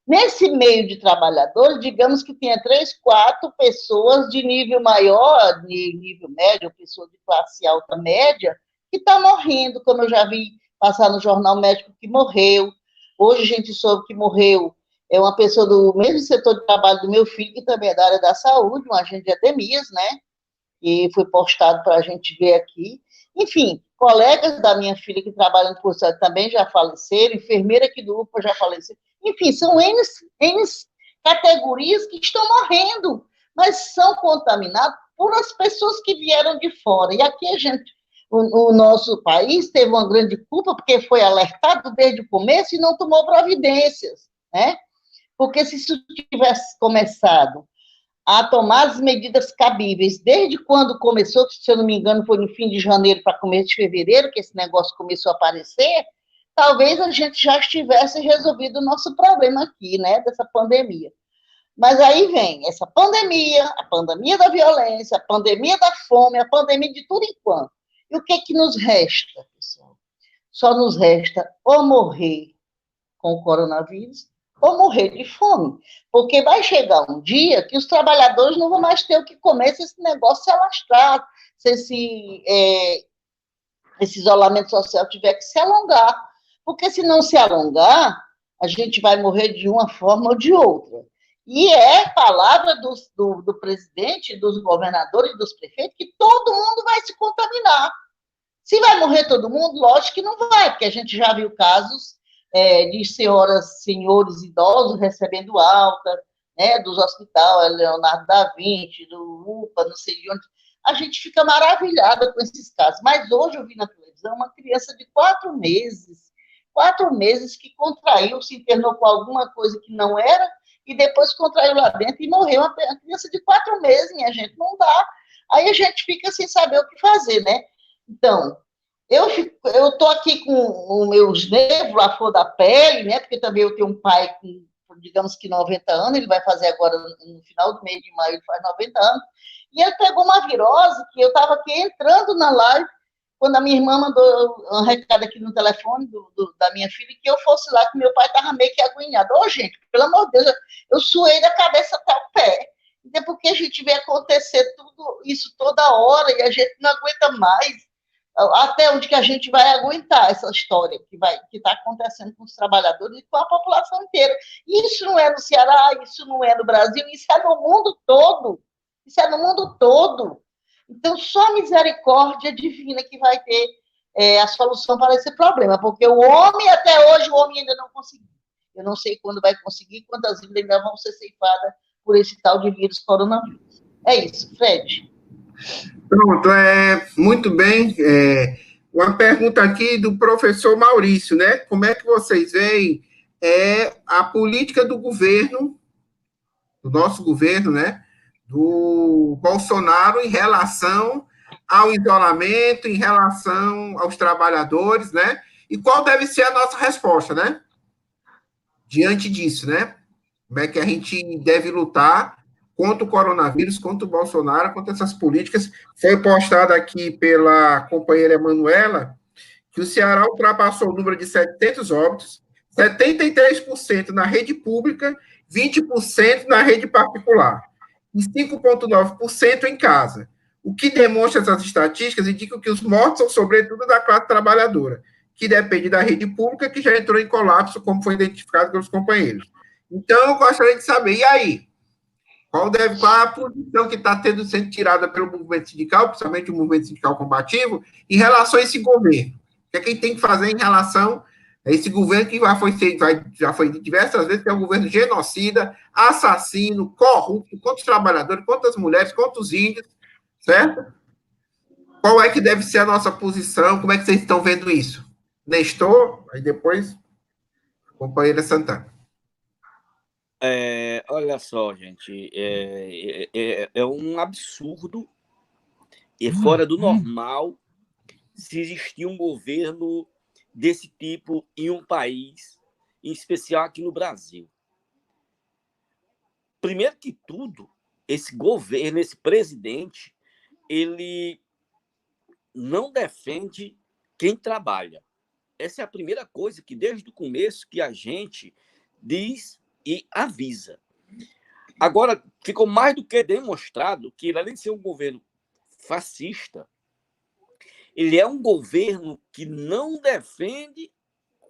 Nesse meio de trabalhadores, digamos que tenha 3, 4 pessoas de nível maior, de nível médio, pessoa de classe alta média, que está morrendo, como eu já vi passar no jornal médico que morreu. Hoje a gente soube que morreu uma pessoa do mesmo setor de trabalho do meu filho, que também é da área da saúde, um agente de Ademias, né? E foi postado para a gente ver aqui. Enfim, colegas da minha filha que trabalham no posto também já faleceram, enfermeira aqui do UPA já faleceu. Enfim, são N categorias que estão morrendo, mas são contaminadas por as pessoas que vieram de fora. E aqui o nosso país teve uma grande culpa, porque foi alertado desde o começo e não tomou providências, né? Porque se isso tivesse começado a tomar as medidas cabíveis desde quando começou, se eu não me engano, foi no fim de janeiro para começo de fevereiro que esse negócio começou a aparecer, talvez a gente já tivesse resolvido o nosso problema aqui, né, dessa pandemia. Mas aí vem essa pandemia, a pandemia da violência, a pandemia da fome, a pandemia de tudo enquanto. E o que nos resta, pessoal? Só nos resta ou morrer com o coronavírus ou morrer de fome. Porque vai chegar um dia que os trabalhadores não vão mais ter o que comer se esse negócio se alastrar, se esse isolamento social tiver que se alongar. Porque se não se alongar, a gente vai morrer de uma forma ou de outra. E é palavra do presidente, dos governadores, dos prefeitos, que todo mundo vai se contaminar. Se vai morrer todo mundo, lógico que não vai, porque a gente já viu casos de senhores idosos recebendo alta, né, dos hospitais, Leonardo da Vinci, do UPA, não sei de onde. A gente fica maravilhada com esses casos. Mas hoje eu vi na televisão uma criança de 4 meses que contraiu, se internou com alguma coisa que não era, e depois contraiu lá dentro e morreu. Uma criança de 4 meses, minha gente, não dá. Aí a gente fica sem saber o que fazer, né? Então, eu estou aqui com os meus nervos, a flor da pele, né? Porque também eu tenho um pai com, digamos que 90 anos, ele vai fazer agora, no final do mês de maio, ele faz 90 anos, e ele pegou uma virose que eu estava aqui entrando na live, quando a minha irmã mandou um recado aqui no telefone da minha filha, que eu fosse lá, que meu pai estava meio que agoniado. Ô, gente, pelo amor de Deus, eu suei da cabeça até o pé. Então, porque a gente vê acontecer tudo isso toda hora e a gente não aguenta mais. Até onde que a gente vai aguentar essa história que está acontecendo com os trabalhadores e com a população inteira. Isso não é no Ceará, isso não é no Brasil, isso é no mundo todo. Isso é no mundo todo. Então, só a misericórdia divina que vai ter a solução para esse problema, porque o homem, até hoje, o homem ainda não conseguiu. Eu não sei quando vai conseguir, quantas vidas ainda vão ser ceifadas por esse tal de vírus coronavírus. É isso, Fred. Pronto, muito bem. Uma pergunta aqui do professor Maurício, né? Como é que vocês veem é a política do governo, do nosso governo, né, do Bolsonaro em relação ao isolamento, em relação aos trabalhadores, né? E qual deve ser a nossa resposta, né? Diante disso, né? Como é que a gente deve lutar contra o coronavírus, contra o Bolsonaro, contra essas políticas. Foi postado aqui pela companheira Emanuela que o Ceará ultrapassou o número de 700 óbitos, 73% na rede pública, 20% na rede particular e 5,9% em casa. O que demonstra essas estatísticas indica que os mortos são, sobretudo, da classe trabalhadora, que depende da rede pública, que já entrou em colapso, como foi identificado pelos companheiros. Então, eu gostaria de saber, e aí? Qual é a posição que está sendo tirada pelo movimento sindical, principalmente o movimento sindical combativo, em relação a esse governo? O que é que ele tem que fazer em relação a esse governo que já foi diversas vezes que é um governo genocida, assassino, corrupto, contra os trabalhadores, contra as mulheres, contra os índios, certo? Qual é que deve ser a nossa posição? Como é que vocês estão vendo isso? Nestor, aí depois, companheira Santana. Olha só, gente, é um absurdo e fora do normal se existir um governo desse tipo em um país, em especial aqui no Brasil. Primeiro que tudo, esse governo, esse presidente, ele não defende quem trabalha. Essa é a primeira coisa que, desde o começo, que a gente diz e avisa. Agora, ficou mais do que demonstrado que, além de ser um governo fascista, ele é um governo que não defende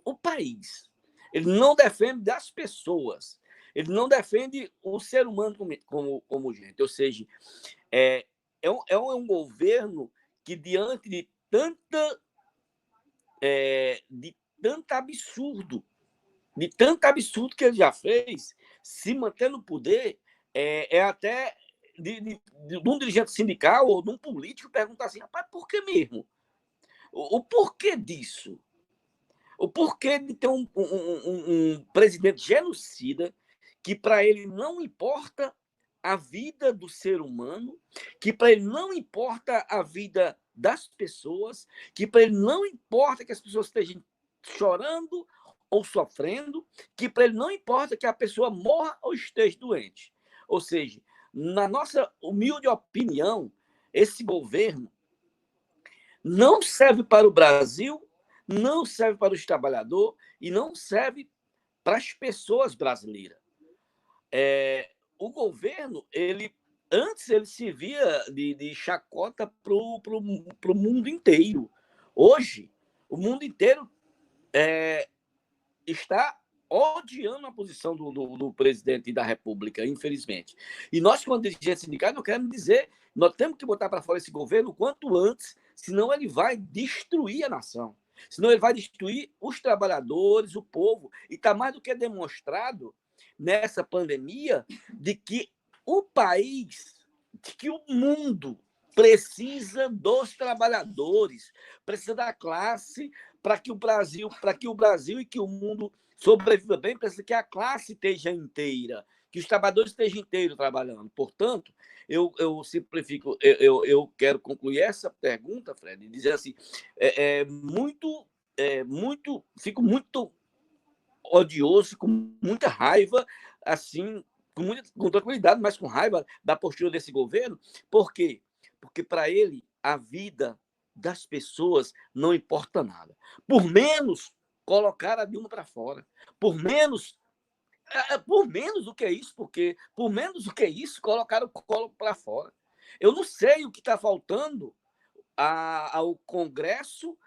o país. Ele não defende as pessoas. Ele não defende o ser humano como gente. Ou seja, é um governo que, diante de tanto absurdo que ele já fez, se manter no poder, até de um dirigente sindical ou de um político perguntar assim, rapaz, por que mesmo? O porquê disso? O porquê de ter um presidente genocida que, para ele, não importa a vida do ser humano, que para ele não importa a vida das pessoas, que para ele não importa que as pessoas estejam chorando ou sofrendo, que para ele não importa que a pessoa morra ou esteja doente. Ou seja, na nossa humilde opinião, esse governo não serve para o Brasil, não serve para os trabalhadores e não serve para as pessoas brasileiras. O governo, antes ele servia de chacota para o mundo inteiro. Hoje, o mundo inteiro está odiando a posição do presidente da República, infelizmente. E nós, como dirigentes sindicais, não queremos dizer, nós temos que botar para fora esse governo o quanto antes, senão ele vai destruir a nação. Senão ele vai destruir os trabalhadores, o povo. E está mais do que demonstrado nessa pandemia de que o país, de que o mundo precisa dos trabalhadores, precisa da classe para que o Brasil e que o mundo sobreviva bem, precisa que a classe esteja inteira, que os trabalhadores estejam inteiros trabalhando. Portanto, eu simplifico, eu quero concluir essa pergunta, Fred, e dizer assim, fico muito odioso, com muita raiva, assim, com tranquilidade, mas com raiva da postura desse governo. Por quê? Porque para ele a vida das pessoas não importa nada. Por menos colocar a Dilma para fora. Por menos do que isso, porque por menos do que isso, colocaram o Collor para fora. Eu não sei o que está faltando ao Congresso,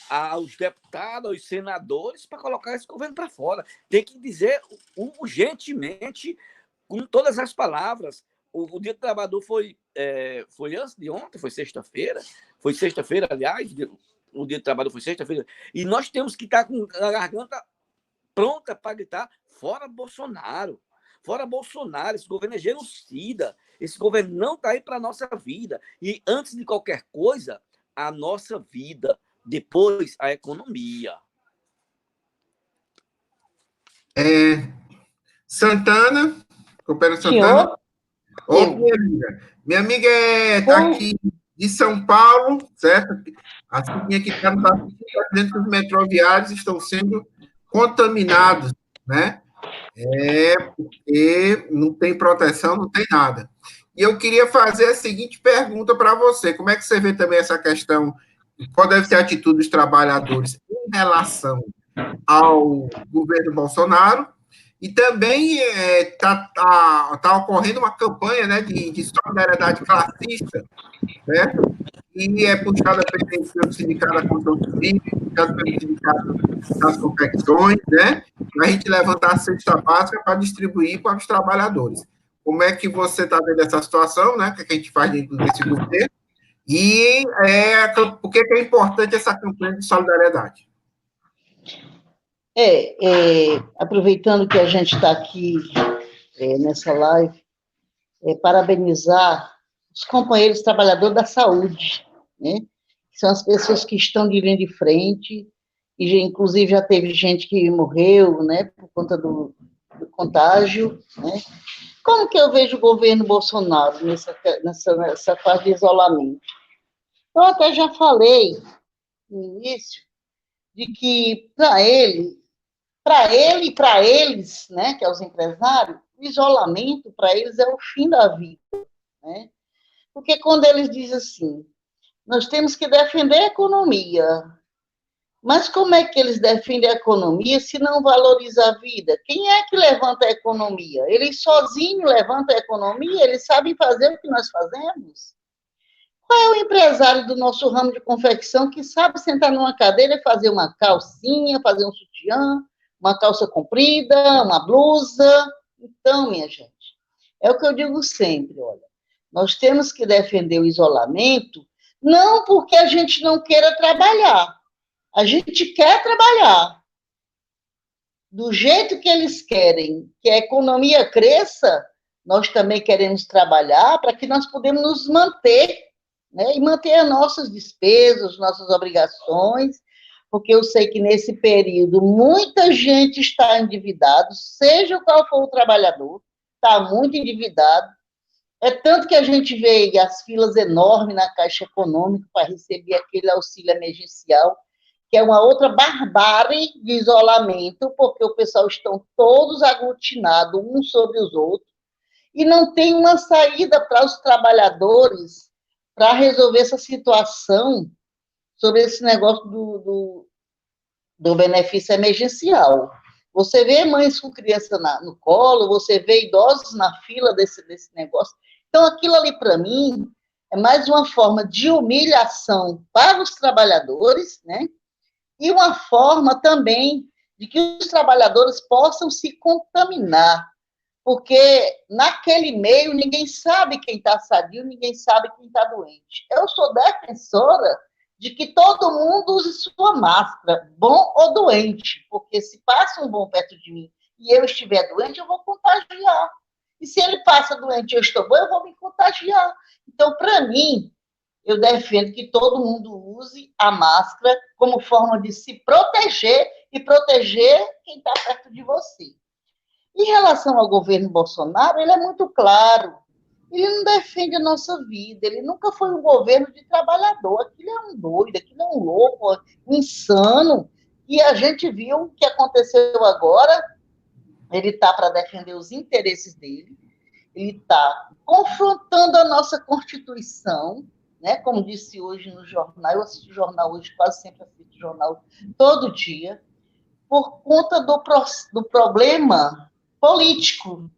aos deputados, aos senadores, para colocar esse governo para fora. Tem que dizer urgentemente, com todas as palavras. O Dia do Trabalhador foi antes de ontem, foi sexta-feira. Foi sexta-feira, aliás, o Dia do Trabalhador foi sexta-feira. E nós temos que estar com a garganta pronta para gritar: fora Bolsonaro! Fora Bolsonaro! Esse governo é genocida. Esse governo não está aí para a nossa vida. E antes de qualquer coisa, a nossa vida. Depois, a economia. Santana, Coopera Santana. Ô, minha amiga. Minha amiga está aqui de São Paulo, certo? A Cidinha que está nos assistindo, está dizendo que os metroviários estão sendo contaminados, né? Porque não tem proteção, não tem nada. E eu queria fazer a seguinte pergunta para você: como é que você vê também essa questão? Qual deve ser a atitude dos trabalhadores em relação ao governo Bolsonaro? E também tá ocorrendo uma campanha, né, de solidariedade classista, certo? E é puxada pelo Sindicato da Construção Civil, puxada pelo Sindicato das Confecções, né? Para a gente levantar a cesta básica para distribuir para os trabalhadores. Como é que você está vendo essa situação, né? O que a gente faz dentro desse governo? E por que é importante essa campanha de solidariedade? Aproveitando que a gente está aqui nessa live, parabenizar os companheiros trabalhadores da saúde, né? Que são as pessoas que estão de linha de frente, e inclusive já teve gente que morreu, né, por conta do contágio, né? Como que eu vejo o governo Bolsonaro nessa fase de isolamento? Eu até já falei no início de que para ele e para eles, né, que é os empresários, o isolamento para eles é o fim da vida, né? Porque quando eles dizem assim, nós temos que defender a economia, mas como é que eles defendem a economia se não valoriza a vida? Quem é que levanta a economia? Eles sozinhos levantam a economia? Eles sabem fazer o que nós fazemos? Qual é o empresário do nosso ramo de confecção que sabe sentar numa cadeira e fazer uma calcinha, fazer um sutiã, uma calça comprida, uma blusa? Então, minha gente, é o que eu digo sempre, olha, nós temos que defender o isolamento, não porque a gente não queira trabalhar, a gente quer trabalhar do jeito que eles querem, que a economia cresça, nós também queremos trabalhar para que nós podemos nos manter, né, e manter as nossas despesas, nossas obrigações, porque eu sei que nesse período muita gente está endividado, seja qual for o trabalhador, está muito endividado. É tanto que a gente vê as filas enormes na Caixa Econômica para receber aquele auxílio emergencial, que é uma outra barbárie de isolamento, porque o pessoal estão todos aglutinados uns sobre os outros, e não tem uma saída para os trabalhadores para resolver essa situação sobre esse negócio do benefício emergencial. Você vê mães com criança no colo, você vê idosos na fila desse negócio. Então, aquilo ali, para mim, é mais uma forma de humilhação para os trabalhadores, né? E uma forma também de que os trabalhadores possam se contaminar, porque naquele meio ninguém sabe quem está sadio, ninguém sabe quem está doente. Eu sou defensora de que todo mundo use sua máscara, bom ou doente, porque se passa um bom perto de mim e eu estiver doente, eu vou contagiar. E se ele passa doente e eu estou bom, eu vou me contagiar. Então, para mim, eu defendo que todo mundo use a máscara como forma de se proteger e proteger quem está perto de você. Em relação ao governo Bolsonaro, ele é muito claro. Ele não defende a nossa vida, ele nunca foi um governo de trabalhador. Aquilo é um doido, aquilo é um louco, um insano. E a gente viu o que aconteceu agora. Ele está para defender os interesses dele, ele está confrontando a nossa Constituição, né? Como disse hoje no jornal, eu assisto o jornal hoje, quase sempre assisto o jornal todo dia, por conta do problema político,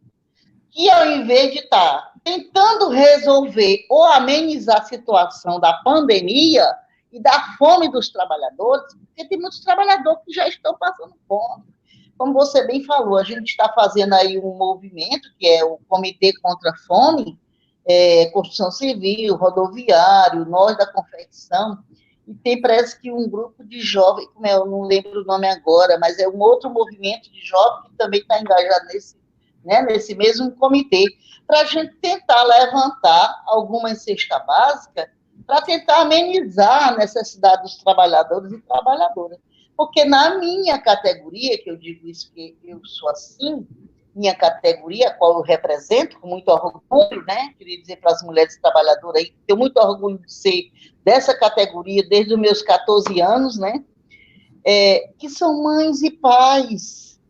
que ao invés de estar tentando resolver ou amenizar a situação da pandemia e da fome dos trabalhadores, porque tem muitos trabalhadores que já estão passando fome. Como você bem falou, a gente está fazendo aí um movimento, que é o Comitê contra a Fome, Construção Civil, Rodoviário, Nós da Confecção, e tem, parece que um grupo de jovens, eu não lembro o nome agora, mas é um outro movimento de jovens que também está engajado nesse mesmo comitê, para a gente tentar levantar alguma cesta básica para tentar amenizar a necessidade dos trabalhadores e trabalhadoras. Porque na minha categoria, que eu digo isso que eu sou assim, minha categoria, a qual eu represento, com muito orgulho, né? Queria dizer para as mulheres trabalhadoras aí, tenho muito orgulho de ser dessa categoria desde os meus 14 anos, né? Que são mães e pais,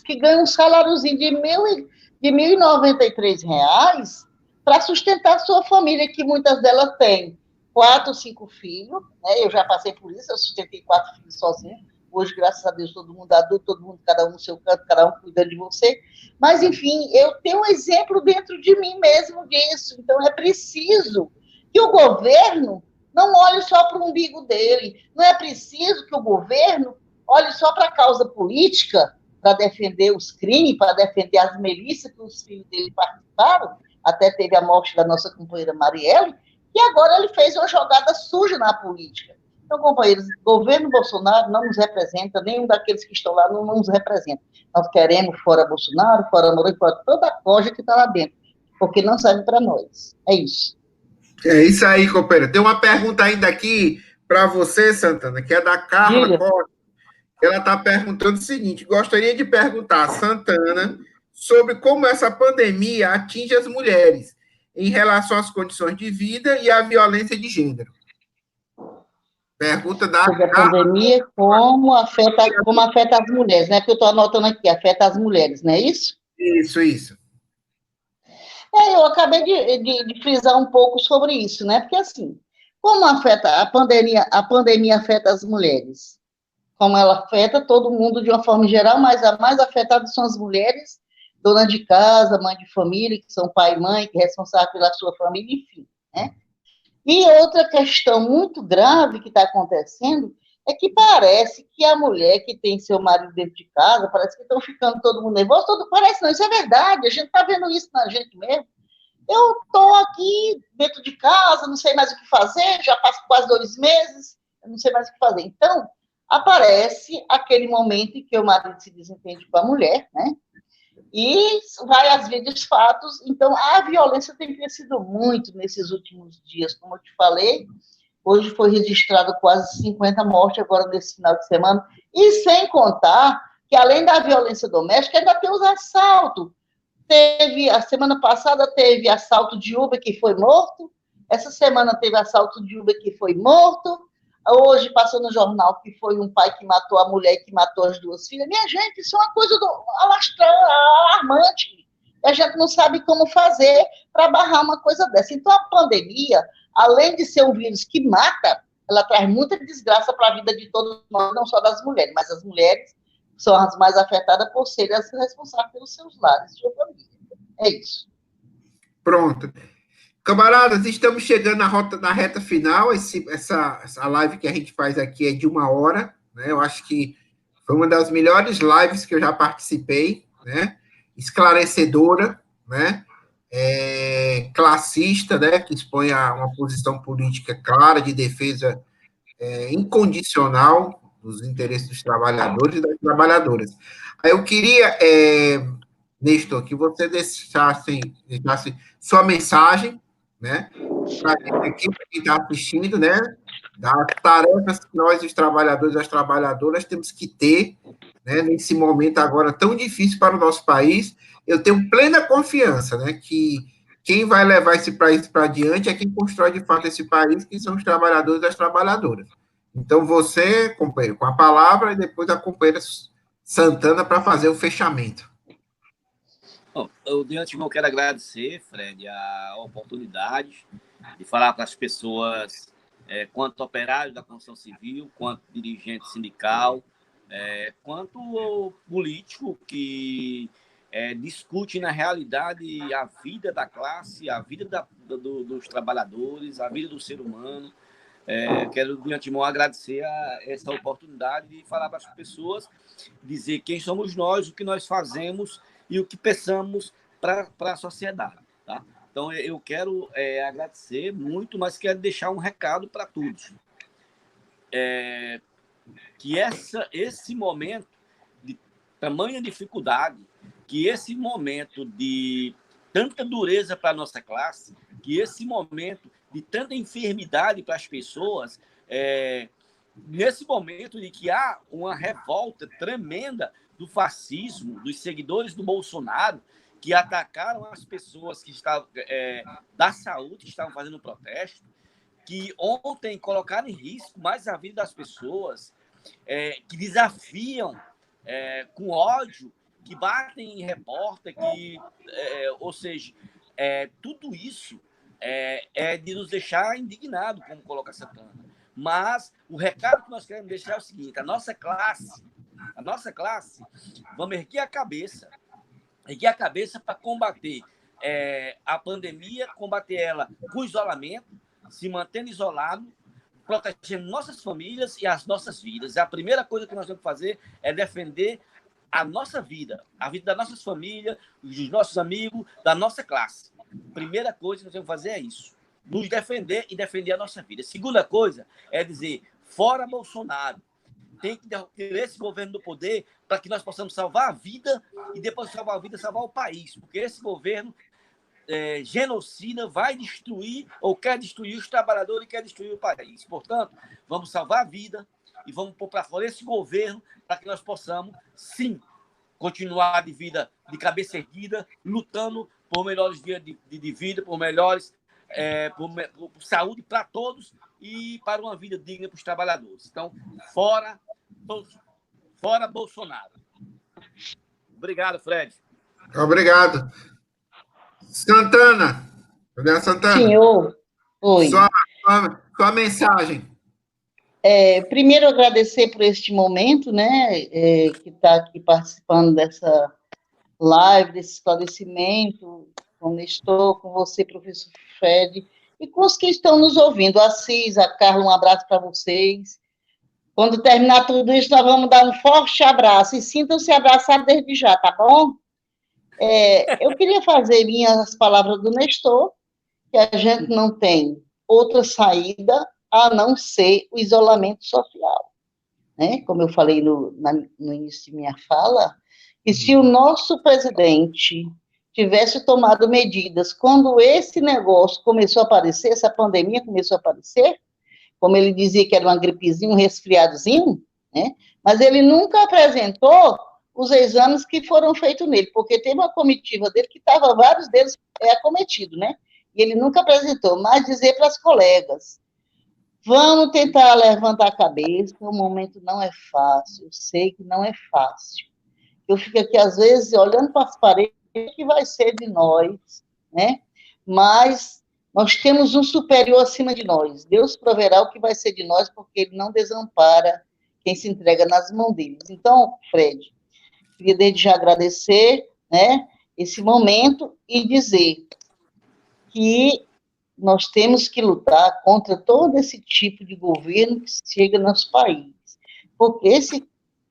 que ganham um saláriozinho de R$ 1.093 para sustentar sua família, que muitas delas têm 4, 5 filhos, né? Eu já passei por isso, eu sustentei 4 filhos sozinha. Hoje, graças a Deus, todo mundo adulto, todo mundo, cada um no seu canto, cada um cuidando de você. Mas, enfim, eu tenho um exemplo dentro de mim mesmo disso. Então, é preciso que o governo não olhe só para o umbigo dele. Não é preciso que o governo olhe só para a causa política, para defender os crimes, para defender as milícias que os filhos dele participaram. Até teve a morte da nossa companheira Marielle, e agora ele fez uma jogada suja na política. Então, companheiros, o governo Bolsonaro não nos representa, nenhum daqueles que estão lá não nos representa. Nós queremos fora Bolsonaro, fora Mourão, fora toda a coja que está lá dentro, porque não serve para nós. É isso. É isso aí, companheira. Tem uma pergunta ainda aqui para você, Santana, que é da Carla Costa. Ela está perguntando o seguinte: gostaria de perguntar a Santana sobre como essa pandemia atinge as mulheres em relação às condições de vida e à violência de gênero. Pergunta da sobre a pandemia, como afeta as mulheres, né? Que eu estou anotando aqui, afeta as mulheres, não é isso? Isso. Eu acabei de frisar um pouco sobre isso, né? Porque, assim, como afeta a pandemia afeta as mulheres? Como ela afeta todo mundo de uma forma geral, mas a mais afetada são as mulheres, dona de casa, mãe de família, que são pai e mãe, que é responsável pela sua família, enfim, né? E outra questão muito grave que está acontecendo é que parece que a mulher que tem seu marido dentro de casa, parece que estão ficando todo mundo nervoso, parece não, isso é verdade, a gente está vendo isso na gente mesmo. Eu estou aqui dentro de casa, não sei mais o que fazer, já passo quase 2 meses, eu não sei mais o que fazer. Então, aparece aquele momento em que o marido se desentende com a mulher, né? E vai às vezes fatos. Então, a violência tem crescido muito nesses últimos dias, como eu te falei. Hoje foi registrado quase 50 mortes agora nesse final de semana. E sem contar que, além da violência doméstica, ainda tem os assaltos. A semana passada teve assalto de Uber que foi morto. Essa semana teve assalto de Uber que foi morto. Hoje passou no jornal que foi um pai que matou a mulher e que matou as 2 filhas. Minha gente, isso é uma coisa alarmante. E a gente não sabe como fazer para barrar uma coisa dessa. Então, a pandemia, além de ser um vírus que mata, ela traz muita desgraça para a vida de todos nós, não só das mulheres, mas as mulheres são as mais afetadas por serem as responsáveis pelos seus lares e sua família. É isso. Pronto. Camaradas, estamos chegando na reta final. Essa live que a gente faz aqui é de 1 hora, né? Eu acho que foi uma das melhores lives que eu já participei, né? Esclarecedora, né? Classista, né? Que expõe uma posição política clara de defesa incondicional dos interesses dos trabalhadores e das trabalhadoras. Aí eu queria, Nestor, que você deixasse sua mensagem, né, para quem está assistindo, né, das tarefas que nós, os trabalhadores e as trabalhadoras, temos que ter, né, nesse momento agora tão difícil para o nosso país. Eu tenho plena confiança, né, que quem vai levar esse país para adiante é quem constrói, de fato, esse país, que são os trabalhadores e as trabalhadoras. Então, você, companheiro, com a palavra, e depois a companheira Santana para fazer o fechamento. Bom, eu, de antemão, quero agradecer, Fred, a oportunidade de falar para as pessoas, quanto operário da construção civil, quanto dirigente sindical, quanto político que discute, na realidade, a vida da classe, a vida dos trabalhadores, a vida do ser humano. Quero, de antemão, agradecer essa oportunidade de falar para as pessoas, dizer quem somos nós, o que nós fazemos e o que pensamos para a sociedade. Tá? Então, eu quero agradecer muito, mas quero deixar um recado para todos. Que esse momento de tamanha dificuldade, que esse momento de tanta dureza para a nossa classe, que esse momento de tanta enfermidade para as pessoas, nesse momento de que há uma revolta tremenda do fascismo, dos seguidores do Bolsonaro, que atacaram as pessoas que estavam da saúde, que estavam fazendo protesto, que ontem colocaram em risco mais a vida das pessoas, que desafiam com ódio, que batem em repórter, ou seja, tudo isso é de nos deixar indignados, como coloca Santana. Mas o recado que nós queremos deixar é o seguinte: a nossa classe, vamos erguer a cabeça para combater a pandemia, combater ela com isolamento, se mantendo isolado, protegendo nossas famílias e as nossas vidas. A primeira coisa que nós temos que fazer é defender a nossa vida, a vida das nossas famílias, dos nossos amigos, da nossa classe. Primeira coisa que nós temos que fazer é isso: nos defender e defender a nossa vida. Segunda coisa é dizer: fora Bolsonaro. Tem que ter esse governo do poder para que nós possamos salvar a vida e, depois de salvar a vida, salvar o país. Porque esse governo genocida vai destruir ou quer destruir os trabalhadores e quer destruir o país. Portanto, vamos salvar a vida e vamos pôr para fora esse governo para que nós possamos, sim, continuar de vida de cabeça erguida, lutando por melhores dias de vida, por melhores por saúde para todos e para uma vida digna para os trabalhadores. Então, fora Bolsonaro. Obrigado, Fred. Obrigado. Santana. Senhor, oi. Sua mensagem. Primeiro, agradecer por este momento, né, que está aqui participando dessa live, desse esclarecimento, com Nestor, com você, professor Fred, e com os que estão nos ouvindo. A Assis, a Carla, um abraço para vocês. Quando terminar tudo isso, nós vamos dar um forte abraço, e sintam-se abraçados desde já, tá bom? Eu queria fazer minhas palavras do Nestor, que a gente não tem outra saída a não ser o isolamento social, né? Como eu falei no início de minha fala, que se o nosso presidente tivesse tomado medidas quando esse negócio começou a aparecer, essa pandemia começou a aparecer, como ele dizia que era uma gripezinha, um resfriadozinho, né? Mas ele nunca apresentou os exames que foram feitos nele, porque teve uma comitiva dele que estava vários deles acometidos, né? E ele nunca apresentou, mas dizer para as colegas: vamos tentar levantar a cabeça, o momento não é fácil, eu sei que não é fácil. Eu fico aqui, às vezes, olhando para as paredes, o que vai ser de nós, né? Mas nós temos um superior acima de nós. Deus proverá o que vai ser de nós, porque Ele não desampara quem se entrega nas mãos deles. Então, Fred, queria desde já agradecer, né, esse momento e dizer que nós temos que lutar contra todo esse tipo de governo que chega no nosso país, porque esse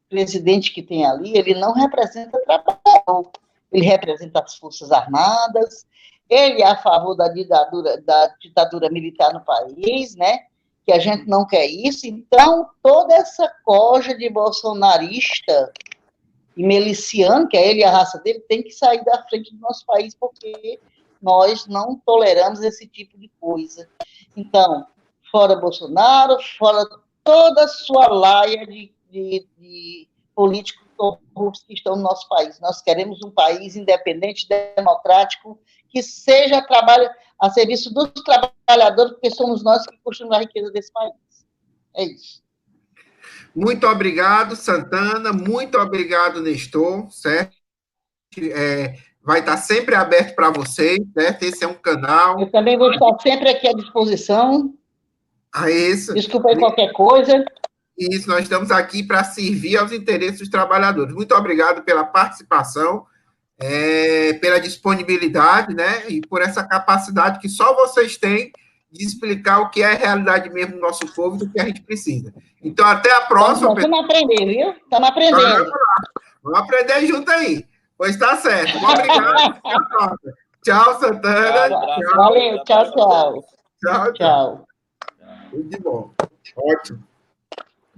presidente que tem ali, ele não representa trabalhador, ele representa as Forças Armadas, ele é a favor da ditadura militar no país, né, que a gente não quer isso. Então, toda essa corja de bolsonarista e miliciano, que é ele e a raça dele, tem que sair da frente do nosso país, porque nós não toleramos esse tipo de coisa. Então, fora Bolsonaro, fora toda a sua laia de políticos corruptos que estão no nosso país. Nós queremos um país independente, democrático, que seja a serviço dos trabalhadores, porque somos nós que construímos a riqueza desse país. É isso. Muito obrigado, Santana. Muito obrigado, Nestor, certo? Vai estar sempre aberto para vocês, certo? Esse é um canal. Eu também vou estar sempre aqui à disposição. Isso. Desculpa aí qualquer coisa. Isso, nós estamos aqui para servir aos interesses dos trabalhadores. Muito obrigado pela participação, pela disponibilidade, né? E por essa capacidade que só vocês têm de explicar o que é a realidade mesmo do nosso povo e do que a gente precisa. Então, até a próxima. Vamos aprender, viu? Estamos aprendendo. Vamos aprender junto aí. Pois está certo. Muito obrigado. Tchau, Santana. Tchau. Valeu, tchau. Tchau. Tudo de bom. Ótimo.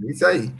Isso aí.